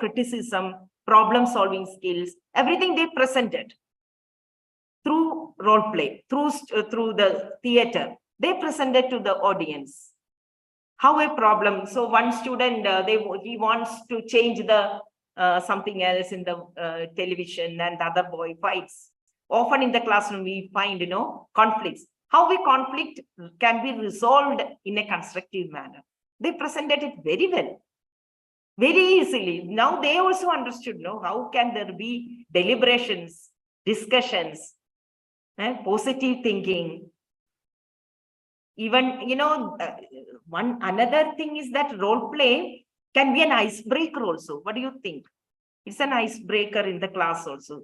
criticism, problem solving skills, everything they presented through role play, through the theater, they presented to the audience how a problem. So one student, he wants to change the something else in the television, and the other boy fights. Often in the classroom we find conflicts. How a conflict can be resolved in a constructive manner. They presented it very well, very easily. Now they also understood, how can there be deliberations, discussions, positive thinking. Even, another thing is that role play can be an icebreaker also. What do you think? It's an icebreaker in the class also.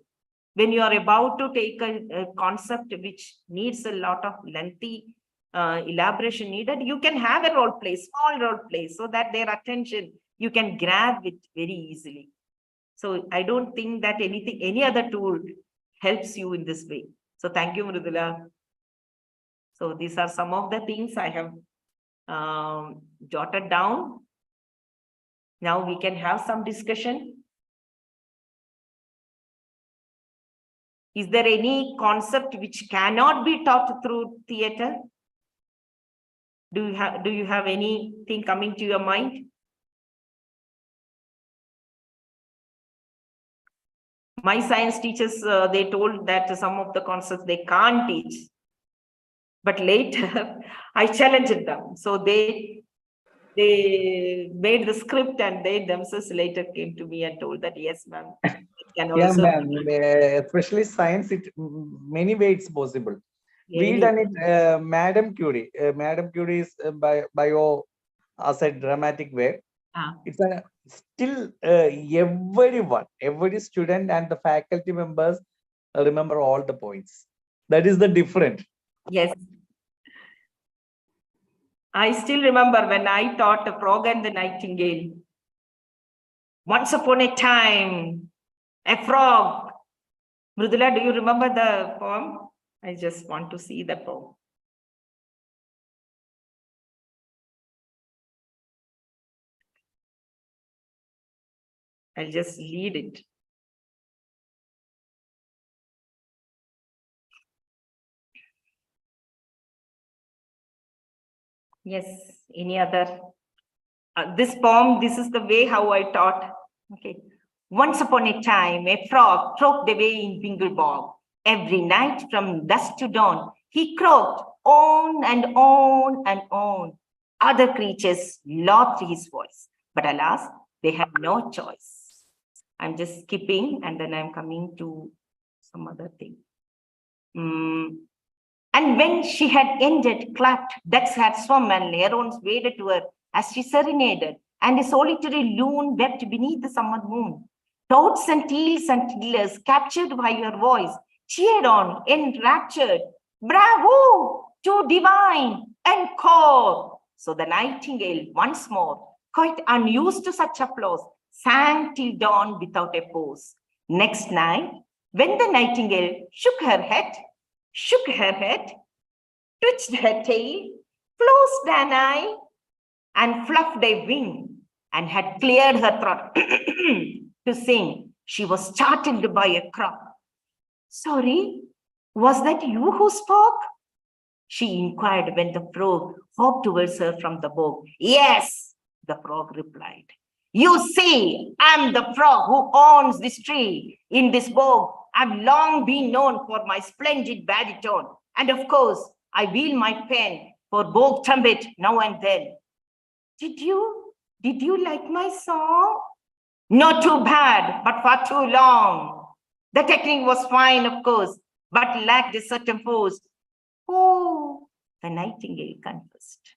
When you are about to take a concept which needs a lot of lengthy elaboration needed, you can have a role play, small role play, so that their attention, you can grab it very easily. So I don't think that any other tool helps you in this way. So thank you, Mridula. So these are some of the things I have jotted down. Now we can have some discussion. Is there any concept which cannot be taught through theater? Do you have anything coming to your mind? My science teachers, they told that some of the concepts they can't teach. But later, I challenged them. So they made the script, and they themselves later came to me and told that, yes, ma'am, it can Yeah, also. ma'am. Especially science, many ways it's possible. We Really? done it, Madam Curie. Madam Curie is bio as a dramatic way. It's still every student and the faculty members remember all the points. That is the different. Yes. I still remember when I taught the Frog and the Nightingale. Once upon a time, a frog. Mridula, do you remember the poem? I just want to see the poem. I'll just lead it. Yes, any other? This poem, this is the way how I taught. Okay. Once upon a time, a frog croaked away in Bingle Bog. Every night from dusk to dawn, he croaked on and on and on. Other creatures loved his voice, but alas, they had no choice. I'm just skipping and then I'm coming to some other thing. And when she had ended, clapped, ducks had swum and herons waded to her as she serenaded, and a solitary loon wept beneath the summer moon. Toads and teals and tiddlers, captured by her voice, cheered on, enraptured. Bravo! Too divine! Encore! So the nightingale once more, quite unused to such applause, sang till dawn without a pause. Next night, when the nightingale shook her head, twitched her tail, closed an eye, and fluffed a wing, and had cleared her throat to sing, she was startled by a croak. Sorry, was that you who spoke? She inquired when the frog hopped towards her from the bog. Yes, the frog replied. You see, I'm the frog who owns this tree. In this bog, I've long been known for my splendid baritone. And of course, I wield my pen for bog trumpet now and then. Did you like my song? Not too bad, but far too long. The technique was fine, of course, but lacked a certain force. Oh, the nightingale confessed.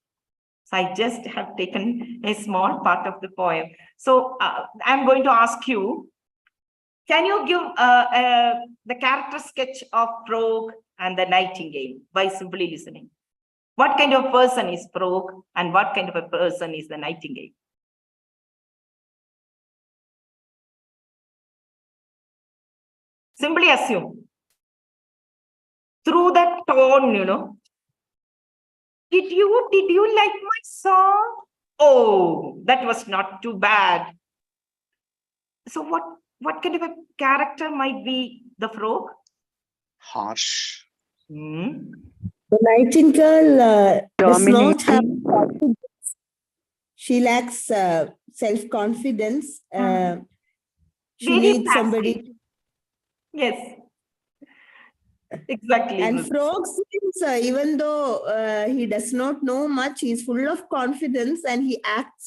So I just have taken a small part of the poem. So I'm going to ask you, can you give the character sketch of frog and the nightingale by simply listening? What kind of person is frog and what kind of a person is the nightingale? Simply assume. Through that tone, you know. Did you like my song? Oh, that was not too bad. So what kind of a character might be the frog? Harsh. The nightingale does not have confidence. She lacks self-confidence. She Very needs passive. somebody. Yes. Exactly. And frog seems, even though he does not know much, he's full of confidence and he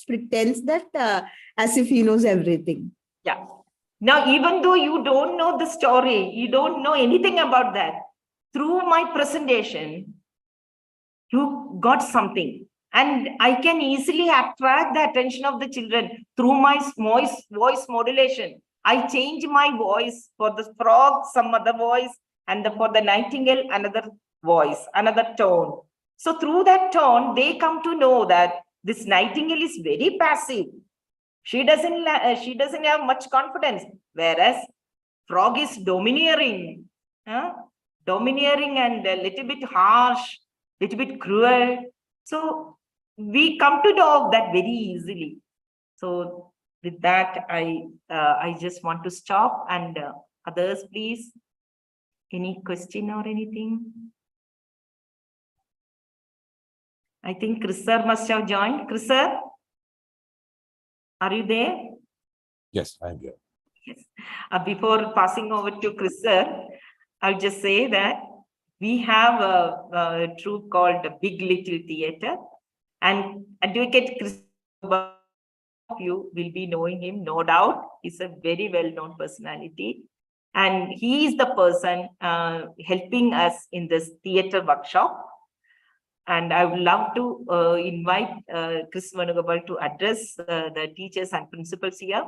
pretends that as if he knows everything. Yeah. Now, even though you don't know the story, you don't know anything about that, through my presentation, you got something. And I can easily attract the attention of the children through my voice modulation. I change my voice for the frog, some other voice, and for the nightingale, another voice, another tone. So through that tone, they come to know that this nightingale is very passive. She doesn't have much confidence, whereas frog is domineering, domineering and a little bit harsh, little bit cruel. So we come to know that very easily. So with that, I just want to stop, and others, please. Any question or anything? I think Chris sir must have joined. Chris sir, are you there? Yes, I'm here. Yes. Before passing over to Chris sir, I'll just say that we have a troupe called Big Little Theatre, and Advocate Chris, you will be knowing him, no doubt. He's a very well-known personality, and he is the person helping us in this theatre workshop. And I would love to invite Chris Venugopal to address the teachers and principals here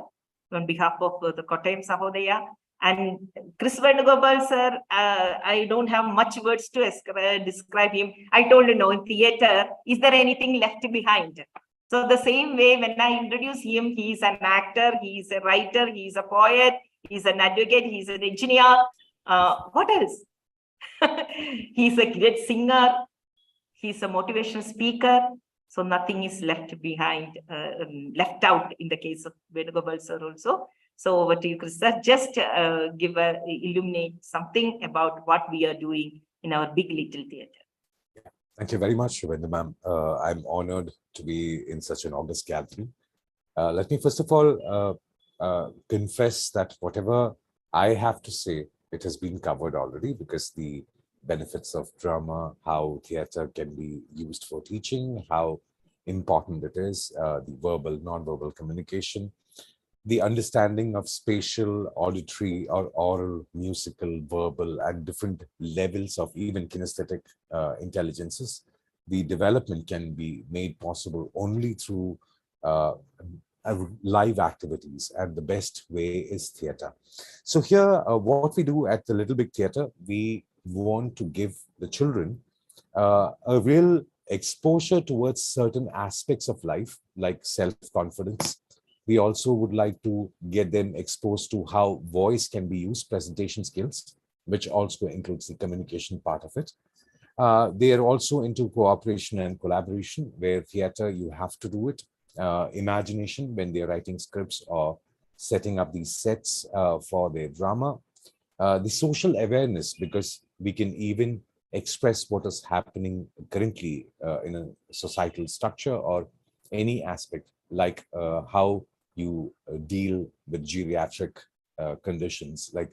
on behalf of the Kottayam Sahodaya. And Chris Venugopal sir, I don't have much words to describe him. I told you, no, in theatre, is there anything left behind? So the same way, when I introduce him, he's an actor, he's a writer, he's a poet, he's an advocate, he's an engineer. What else? He's a great singer. He's a motivational speaker. So nothing is left behind, left out in the case of Venugopal sir also. So over to you, Krista. Just illuminate something about what we are doing in our big little theatre. Thank you very much, Shubhendra ma'am. I'm honored to be in such an august gathering. Let me first of all confess that whatever I have to say, it has been covered already, because the benefits of drama, how theatre can be used for teaching, how important it is, the verbal, non-verbal communication, the understanding of spatial, auditory, or oral, musical, verbal, and different levels of even kinesthetic intelligences. The development can be made possible only through live activities, and the best way is theatre. So here, what we do at the Little Big Theatre, we want to give the children a real exposure towards certain aspects of life, like self-confidence. We also would like to get them exposed to how voice can be used, presentation skills, which also includes the communication part of it. They are also into cooperation and collaboration, where theatre, you have to do it. Imagination, when they're writing scripts or setting up these sets for their drama. The social awareness, because we can even express what is happening currently in a societal structure or any aspect, like how you deal with geriatric conditions. Like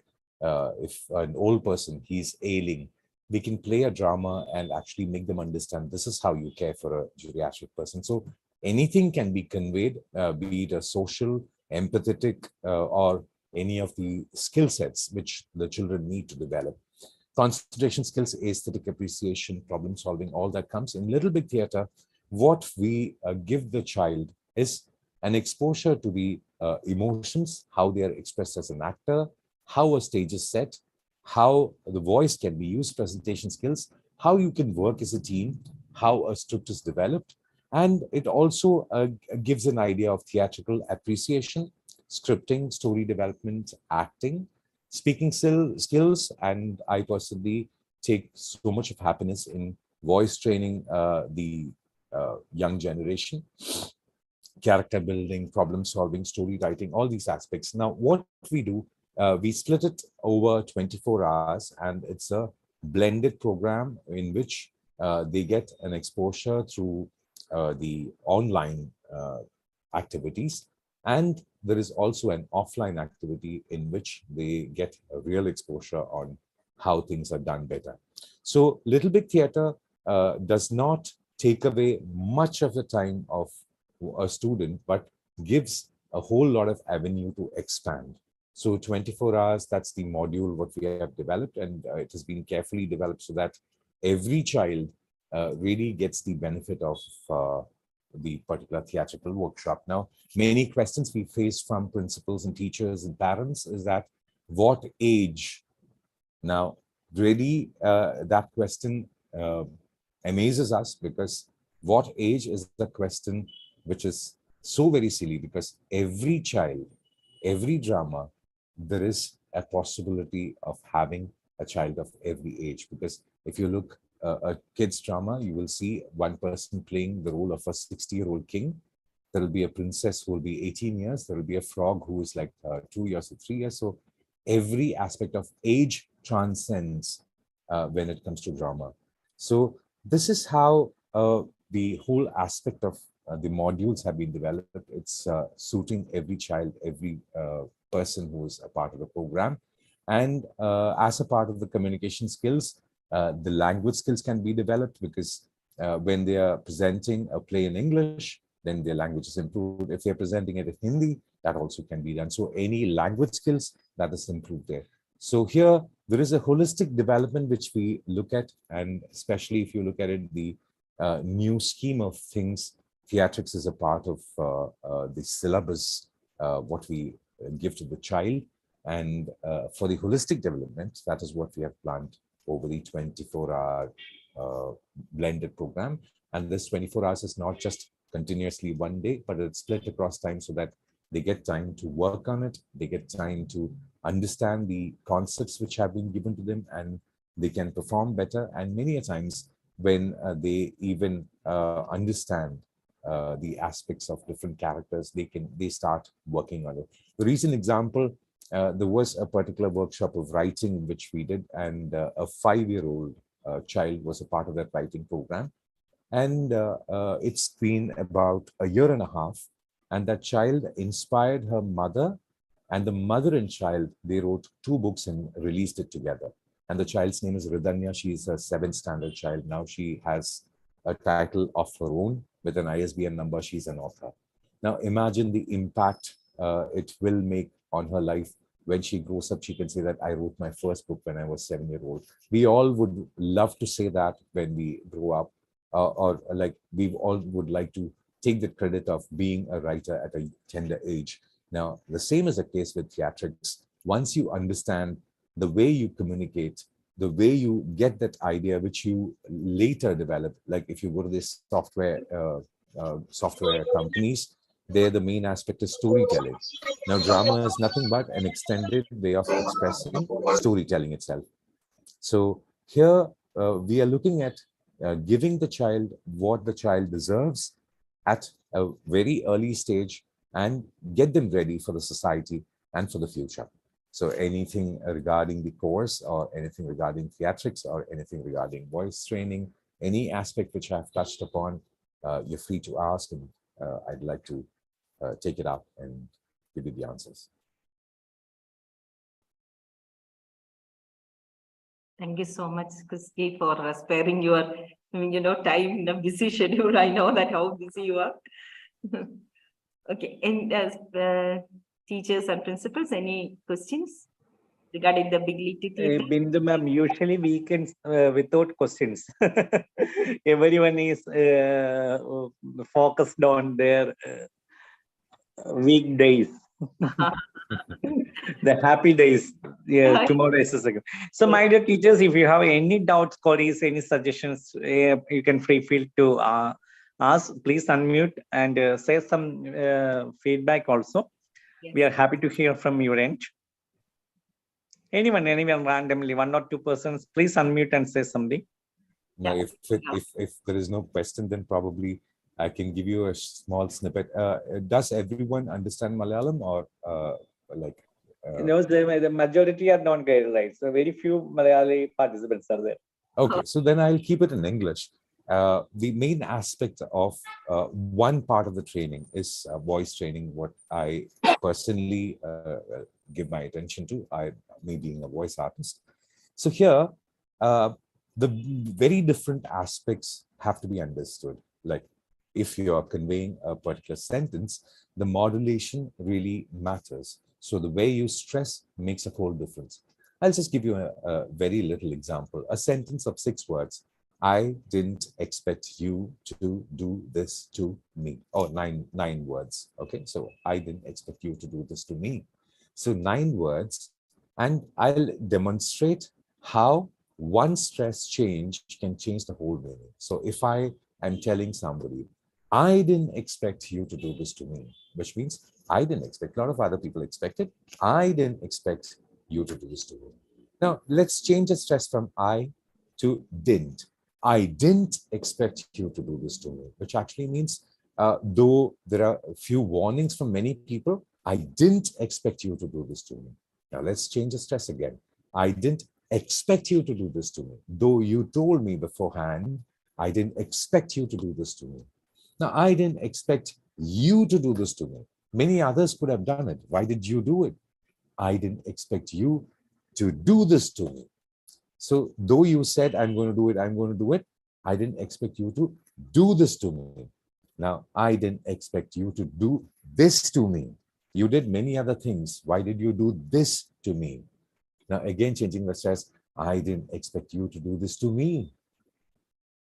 if an old person, he's ailing, we can play a drama and actually make them understand this is how you care for a geriatric person. So anything can be conveyed, be it a social, empathetic, or any of the skill sets which the children need to develop. Concentration skills, aesthetic appreciation, problem solving, all that comes in Little Big Theatre. What we give the child is an exposure to the emotions, how they are expressed as an actor, how a stage is set, how the voice can be used, presentation skills, how you can work as a team, how a script is developed. And it also gives an idea of theatrical appreciation, scripting, story development, acting, speaking skills. And I personally take so much of happiness in voice training the young generation, character building, problem solving, story writing, all these aspects. Now, what we do, we split it over 24 hours, and it's a blended program in which they get an exposure through the online activities. And there is also an offline activity in which they get a real exposure on how things are done better. So Little Big Theatre does not take away much of the time of a student, but gives a whole lot of avenue to expand. So 24 hours, that's the module what we have developed, and it has been carefully developed so that every child really gets the benefit of the particular theatrical workshop. Now, many questions we face from principals and teachers and parents is that what age? Now, really, that question amazes us, because what age is the question which is so very silly, because every child, every drama, there is a possibility of having a child of every age. Because if you look a kid's drama, you will see one person playing the role of a 60-year-old king. There will be a princess who will be 18 years. There will be a frog who is like 2 years or 3 years. So every aspect of age transcends when it comes to drama. So this is how the whole aspect of the modules have been developed. It's suiting every child, every person who is a part of the program. And as a part of the communication skills, the language skills can be developed, because when they are presenting a play in English, then their language is improved. If they're presenting it in Hindi, that also can be done. So any language skills, that is improved there. So here, there is a holistic development which we look at, and especially if you look at it, the new scheme of things, theatrics is a part of the syllabus, what we give to the child. And for the holistic development, that is what we have planned over the 24-hour blended program. And this 24 hours is not just continuously one day, but it's split across time so that they get time to work on it. They get time to understand the concepts which have been given to them, and they can perform better. And many a times when they even understand the aspects of different characters, they start working on it. The recent example, there was a particular workshop of writing which we did, and a 5-year-old child was a part of that writing program. And it's been about a year and a half, and that child inspired her mother, and the mother and child, they wrote 2 books and released it together. And the child's name is Ridhanya. She is a 7th standard child. Now she has a title of her own with an ISBN number. She's an author. Now imagine the impact it will make on her life. When she grows up, she can say that I wrote my first book when I was 7-year-old. We all would love to say that when we grow up, or like we all would like to take the credit of being a writer at a tender age. Now, the same is the case with theatrics. Once you understand the way you communicate, the way you get that idea, which you later develop, like if you go to this software companies, there the main aspect is storytelling. Now, drama is nothing but an extended way of expressing storytelling itself. So here we are looking at giving the child what the child deserves at a very early stage and get them ready for the society and for the future. So anything regarding the course or anything regarding theatrics or anything regarding voice training, any aspect which I've touched upon, you're free to ask, and I'd like to take it up and give you the answers. Thank you so much, Christy, for sparing your, time in a busy schedule. I know that how busy you are. Okay, and teachers and principals, any questions regarding the Big Little Theatre? Bindu ma'am, usually weekends without questions. Everyone is focused on their weekdays. The happy days. Yeah, tomorrow is the second. So, my dear teachers, if you have any doubts, queries, any suggestions, you can feel to ask. Please unmute and say some feedback also. Yes. We are happy to hear from your end. Anyone randomly, 1 or 2 persons, please unmute and say something. Now, Yeah. if there is no question, then probably I can give you a small snippet. Does everyone understand Malayalam, or like? No, the majority are non-guided, right? So very few Malayali participants are there. Okay, so then I'll keep it in English. The main aspect of one part of the training is voice training, what I personally give my attention to, me being a voice artist. So here, the very different aspects have to be understood. Like if you are conveying a particular sentence, the modulation really matters. So the way you stress makes a whole difference. I'll just give you a very little example. A sentence of 6 words. I didn't expect you to do this to me. Or nine words. Okay, so I didn't expect you to do this to me. So 9 words, and I'll demonstrate how one stress change can change the whole meaning. So if I am telling somebody, I didn't expect you to do this to me, which means I didn't expect, a lot of other people expected. I didn't expect you to do this to me. Now, let's change the stress from I to didn't. I didn't expect you to do this to me, which actually means, though there are a few warnings from many people, I didn't expect you to do this to me. Now, let's change the stress again. I didn't expect you to do this to me. Though you told me beforehand, I didn't expect you to do this to me. Now, I didn't expect you to do this to me. Many others could have done it. Why did you do it? I didn't expect you to do this to me. So though you said, I'm going to do it, I'm going to do it, I didn't expect you to do this to me. Now, I didn't expect you to do this to me. You did many other things. Why did you do this to me? Now, again, changing the stress, I didn't expect you to do this to me.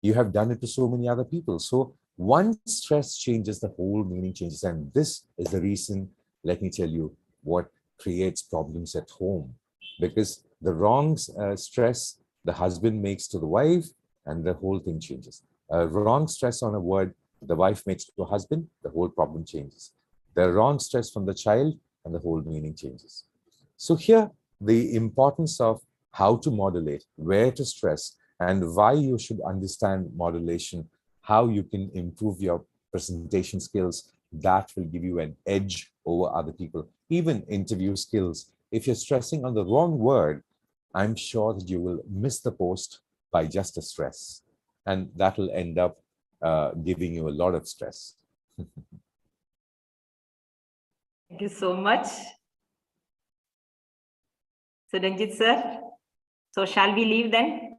You have done it to so many other people. So one stress changes, the whole meaning changes. And this is the reason, let me tell you, what creates problems at home. Because the wrong stress the husband makes to the wife, and the whole thing changes. Wrong stress on a word the wife makes to a husband, the whole problem changes. The wrong stress from the child, and the whole meaning changes. So here, the importance of how to modulate, where to stress, and why you should understand modulation, how you can improve your presentation skills, that will give you an edge over other people. Even interview skills. If you're stressing on the wrong word, I'm sure that you will miss the post by just a stress. And that will end up giving you a lot of stress. Thank you so much. So Ranjit sir, so shall we leave then?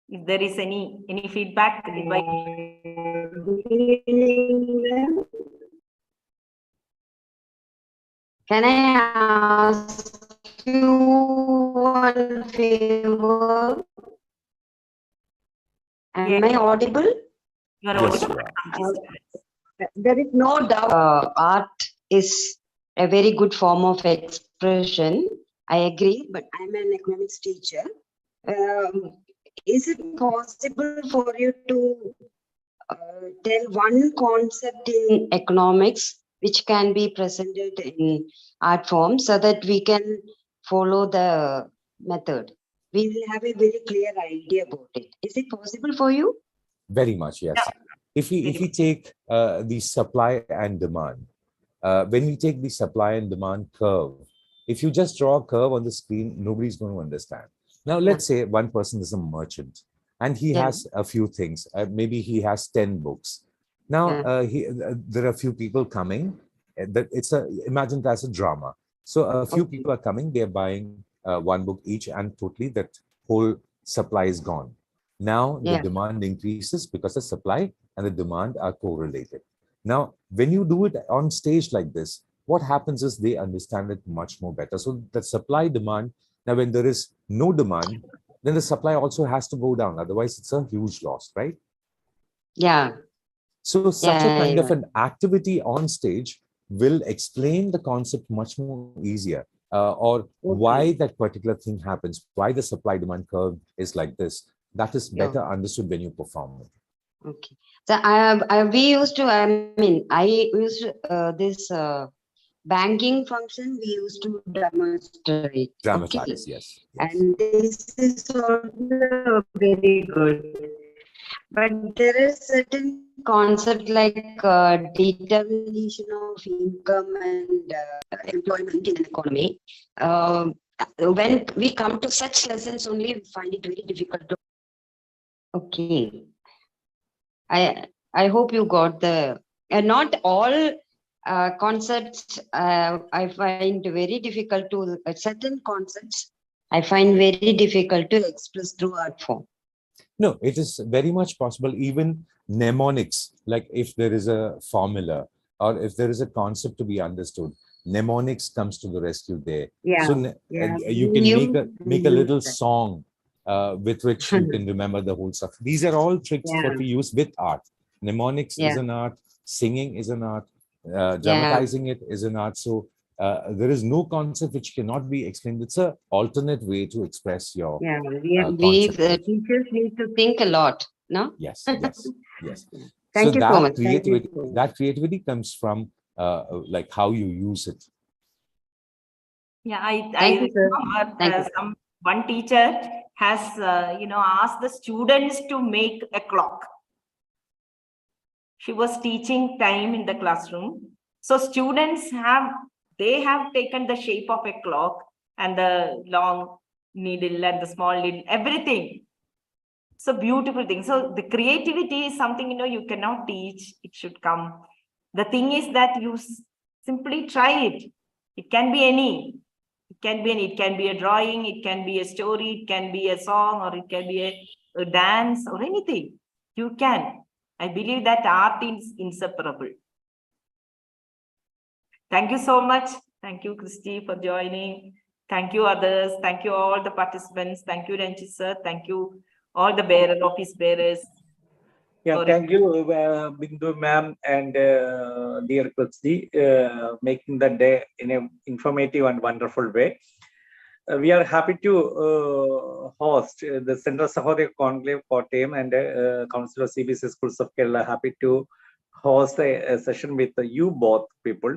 If there is any feedback, invite. Can I ask you one favor? Am I audible? You are Yes, audible. you are. There is no doubt art is a very good form of expression. I agree, but I'm an economics teacher. Is it possible for you to tell one concept in economics which can be presented in art form so that we can follow the method? We will have a very clear idea about it. Is it possible for you? Very much, yes. If we take the supply and demand, when we take the supply and demand curve, if you just draw a curve on the screen, nobody's going to understand. Now, let's say one person is a merchant and he has a few things. Maybe he has 10 books. Now, there are a few people coming. Imagine it as a drama. So a few people are coming, they're buying one book each, and totally that whole supply is gone. Now the demand increases because the supply and the demand are correlated. Now, when you do it on stage like this, what happens is they understand it much more better. So the supply demand, now when there is no demand, then the supply also has to go down. Otherwise, it's a huge loss, right? Yeah. So such a kind of an activity on stage will explain the concept much more easier, or why that particular thing happens, why the supply demand curve is like this. That is better understood when you perform it. Okay. So we used to, I used this banking function, we used to demonstrate. Dramatize, yes. And this is also very good. But there is certain concept like determination of income and employment in an economy. When we come to such lessons only, we find it very difficult to. Okay. I hope you got the, not all concepts I find very difficult to, certain concepts I find very difficult to express through art form. No, it is very much possible. Even mnemonics, like if there is a formula or if there is a concept to be understood, mnemonics comes to the rescue there. So you can make a little song with which you can remember the whole stuff. These are all tricks what we use with art. Mnemonics is an art, singing is an art, dramatizing it is an art. So there is no concept which cannot be explained. It's an alternate way to express your we teachers need to think a lot, no? Yes. Thank you so much. That creativity comes from like how you use it. Yeah, I remember one teacher has asked the students to make a clock. She was teaching time in the classroom. So students have taken the shape of a clock and the long needle and the small needle, everything. So beautiful thing. So the creativity is something, you cannot teach. It should come. The thing is that you simply try it. It can be any. It can be any. It can be a drawing. It can be a story. It can be a song, or it can be a dance or anything. You can. I believe that art is inseparable. Thank you so much. Thank you, Christy, for joining. Thank you, others. Thank you, all the participants. Thank you, Ranjit sir. Thank you, all the office bearers. Yeah, thank you, Bindu ma'am and dear Christy, making the day in an informative and wonderful way. We are happy to host the Central Sahodaya Conclave Kottayam and Council of CBSE Schools of Kerala. Happy to host a session with you both people.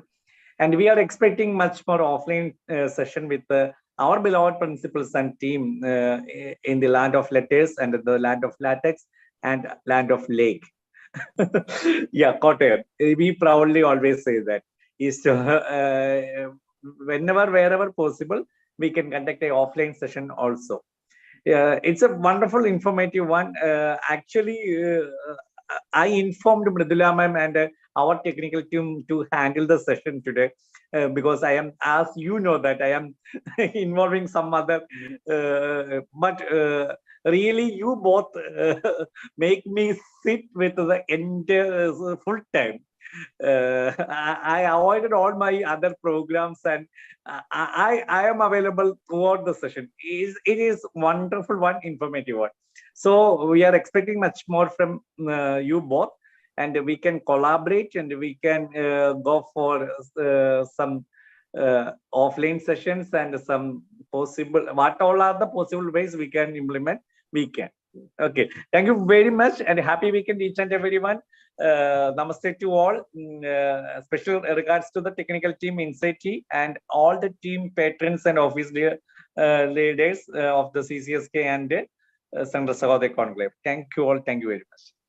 And we are expecting much more offline session with our beloved principals and team in the land of letters and the land of latex and land of lake. Yeah, Kottayam. We proudly always say that. Whenever, wherever possible, we can conduct a offline session also. It's a wonderful, informative one. Actually, I informed Mridula ma'am and our technical team to handle the session today because I am, as you know, that I am involving some other. But really, you both make me sit with the entire full time. I avoided all my other programs and I am available throughout the session. It is wonderful one, informative one. So we are expecting much more from you both, and we can collaborate and we can go for some offline sessions and some possible, what all are the possible ways we can implement, we can. Okay, thank you very much and happy weekend each and everyone. Namaste to all. Special regards to the technical team, Insight and all the team patrons and office leaders of the CCSK and Sandra Sahodaya Conclave. Thank you all. Thank you very much.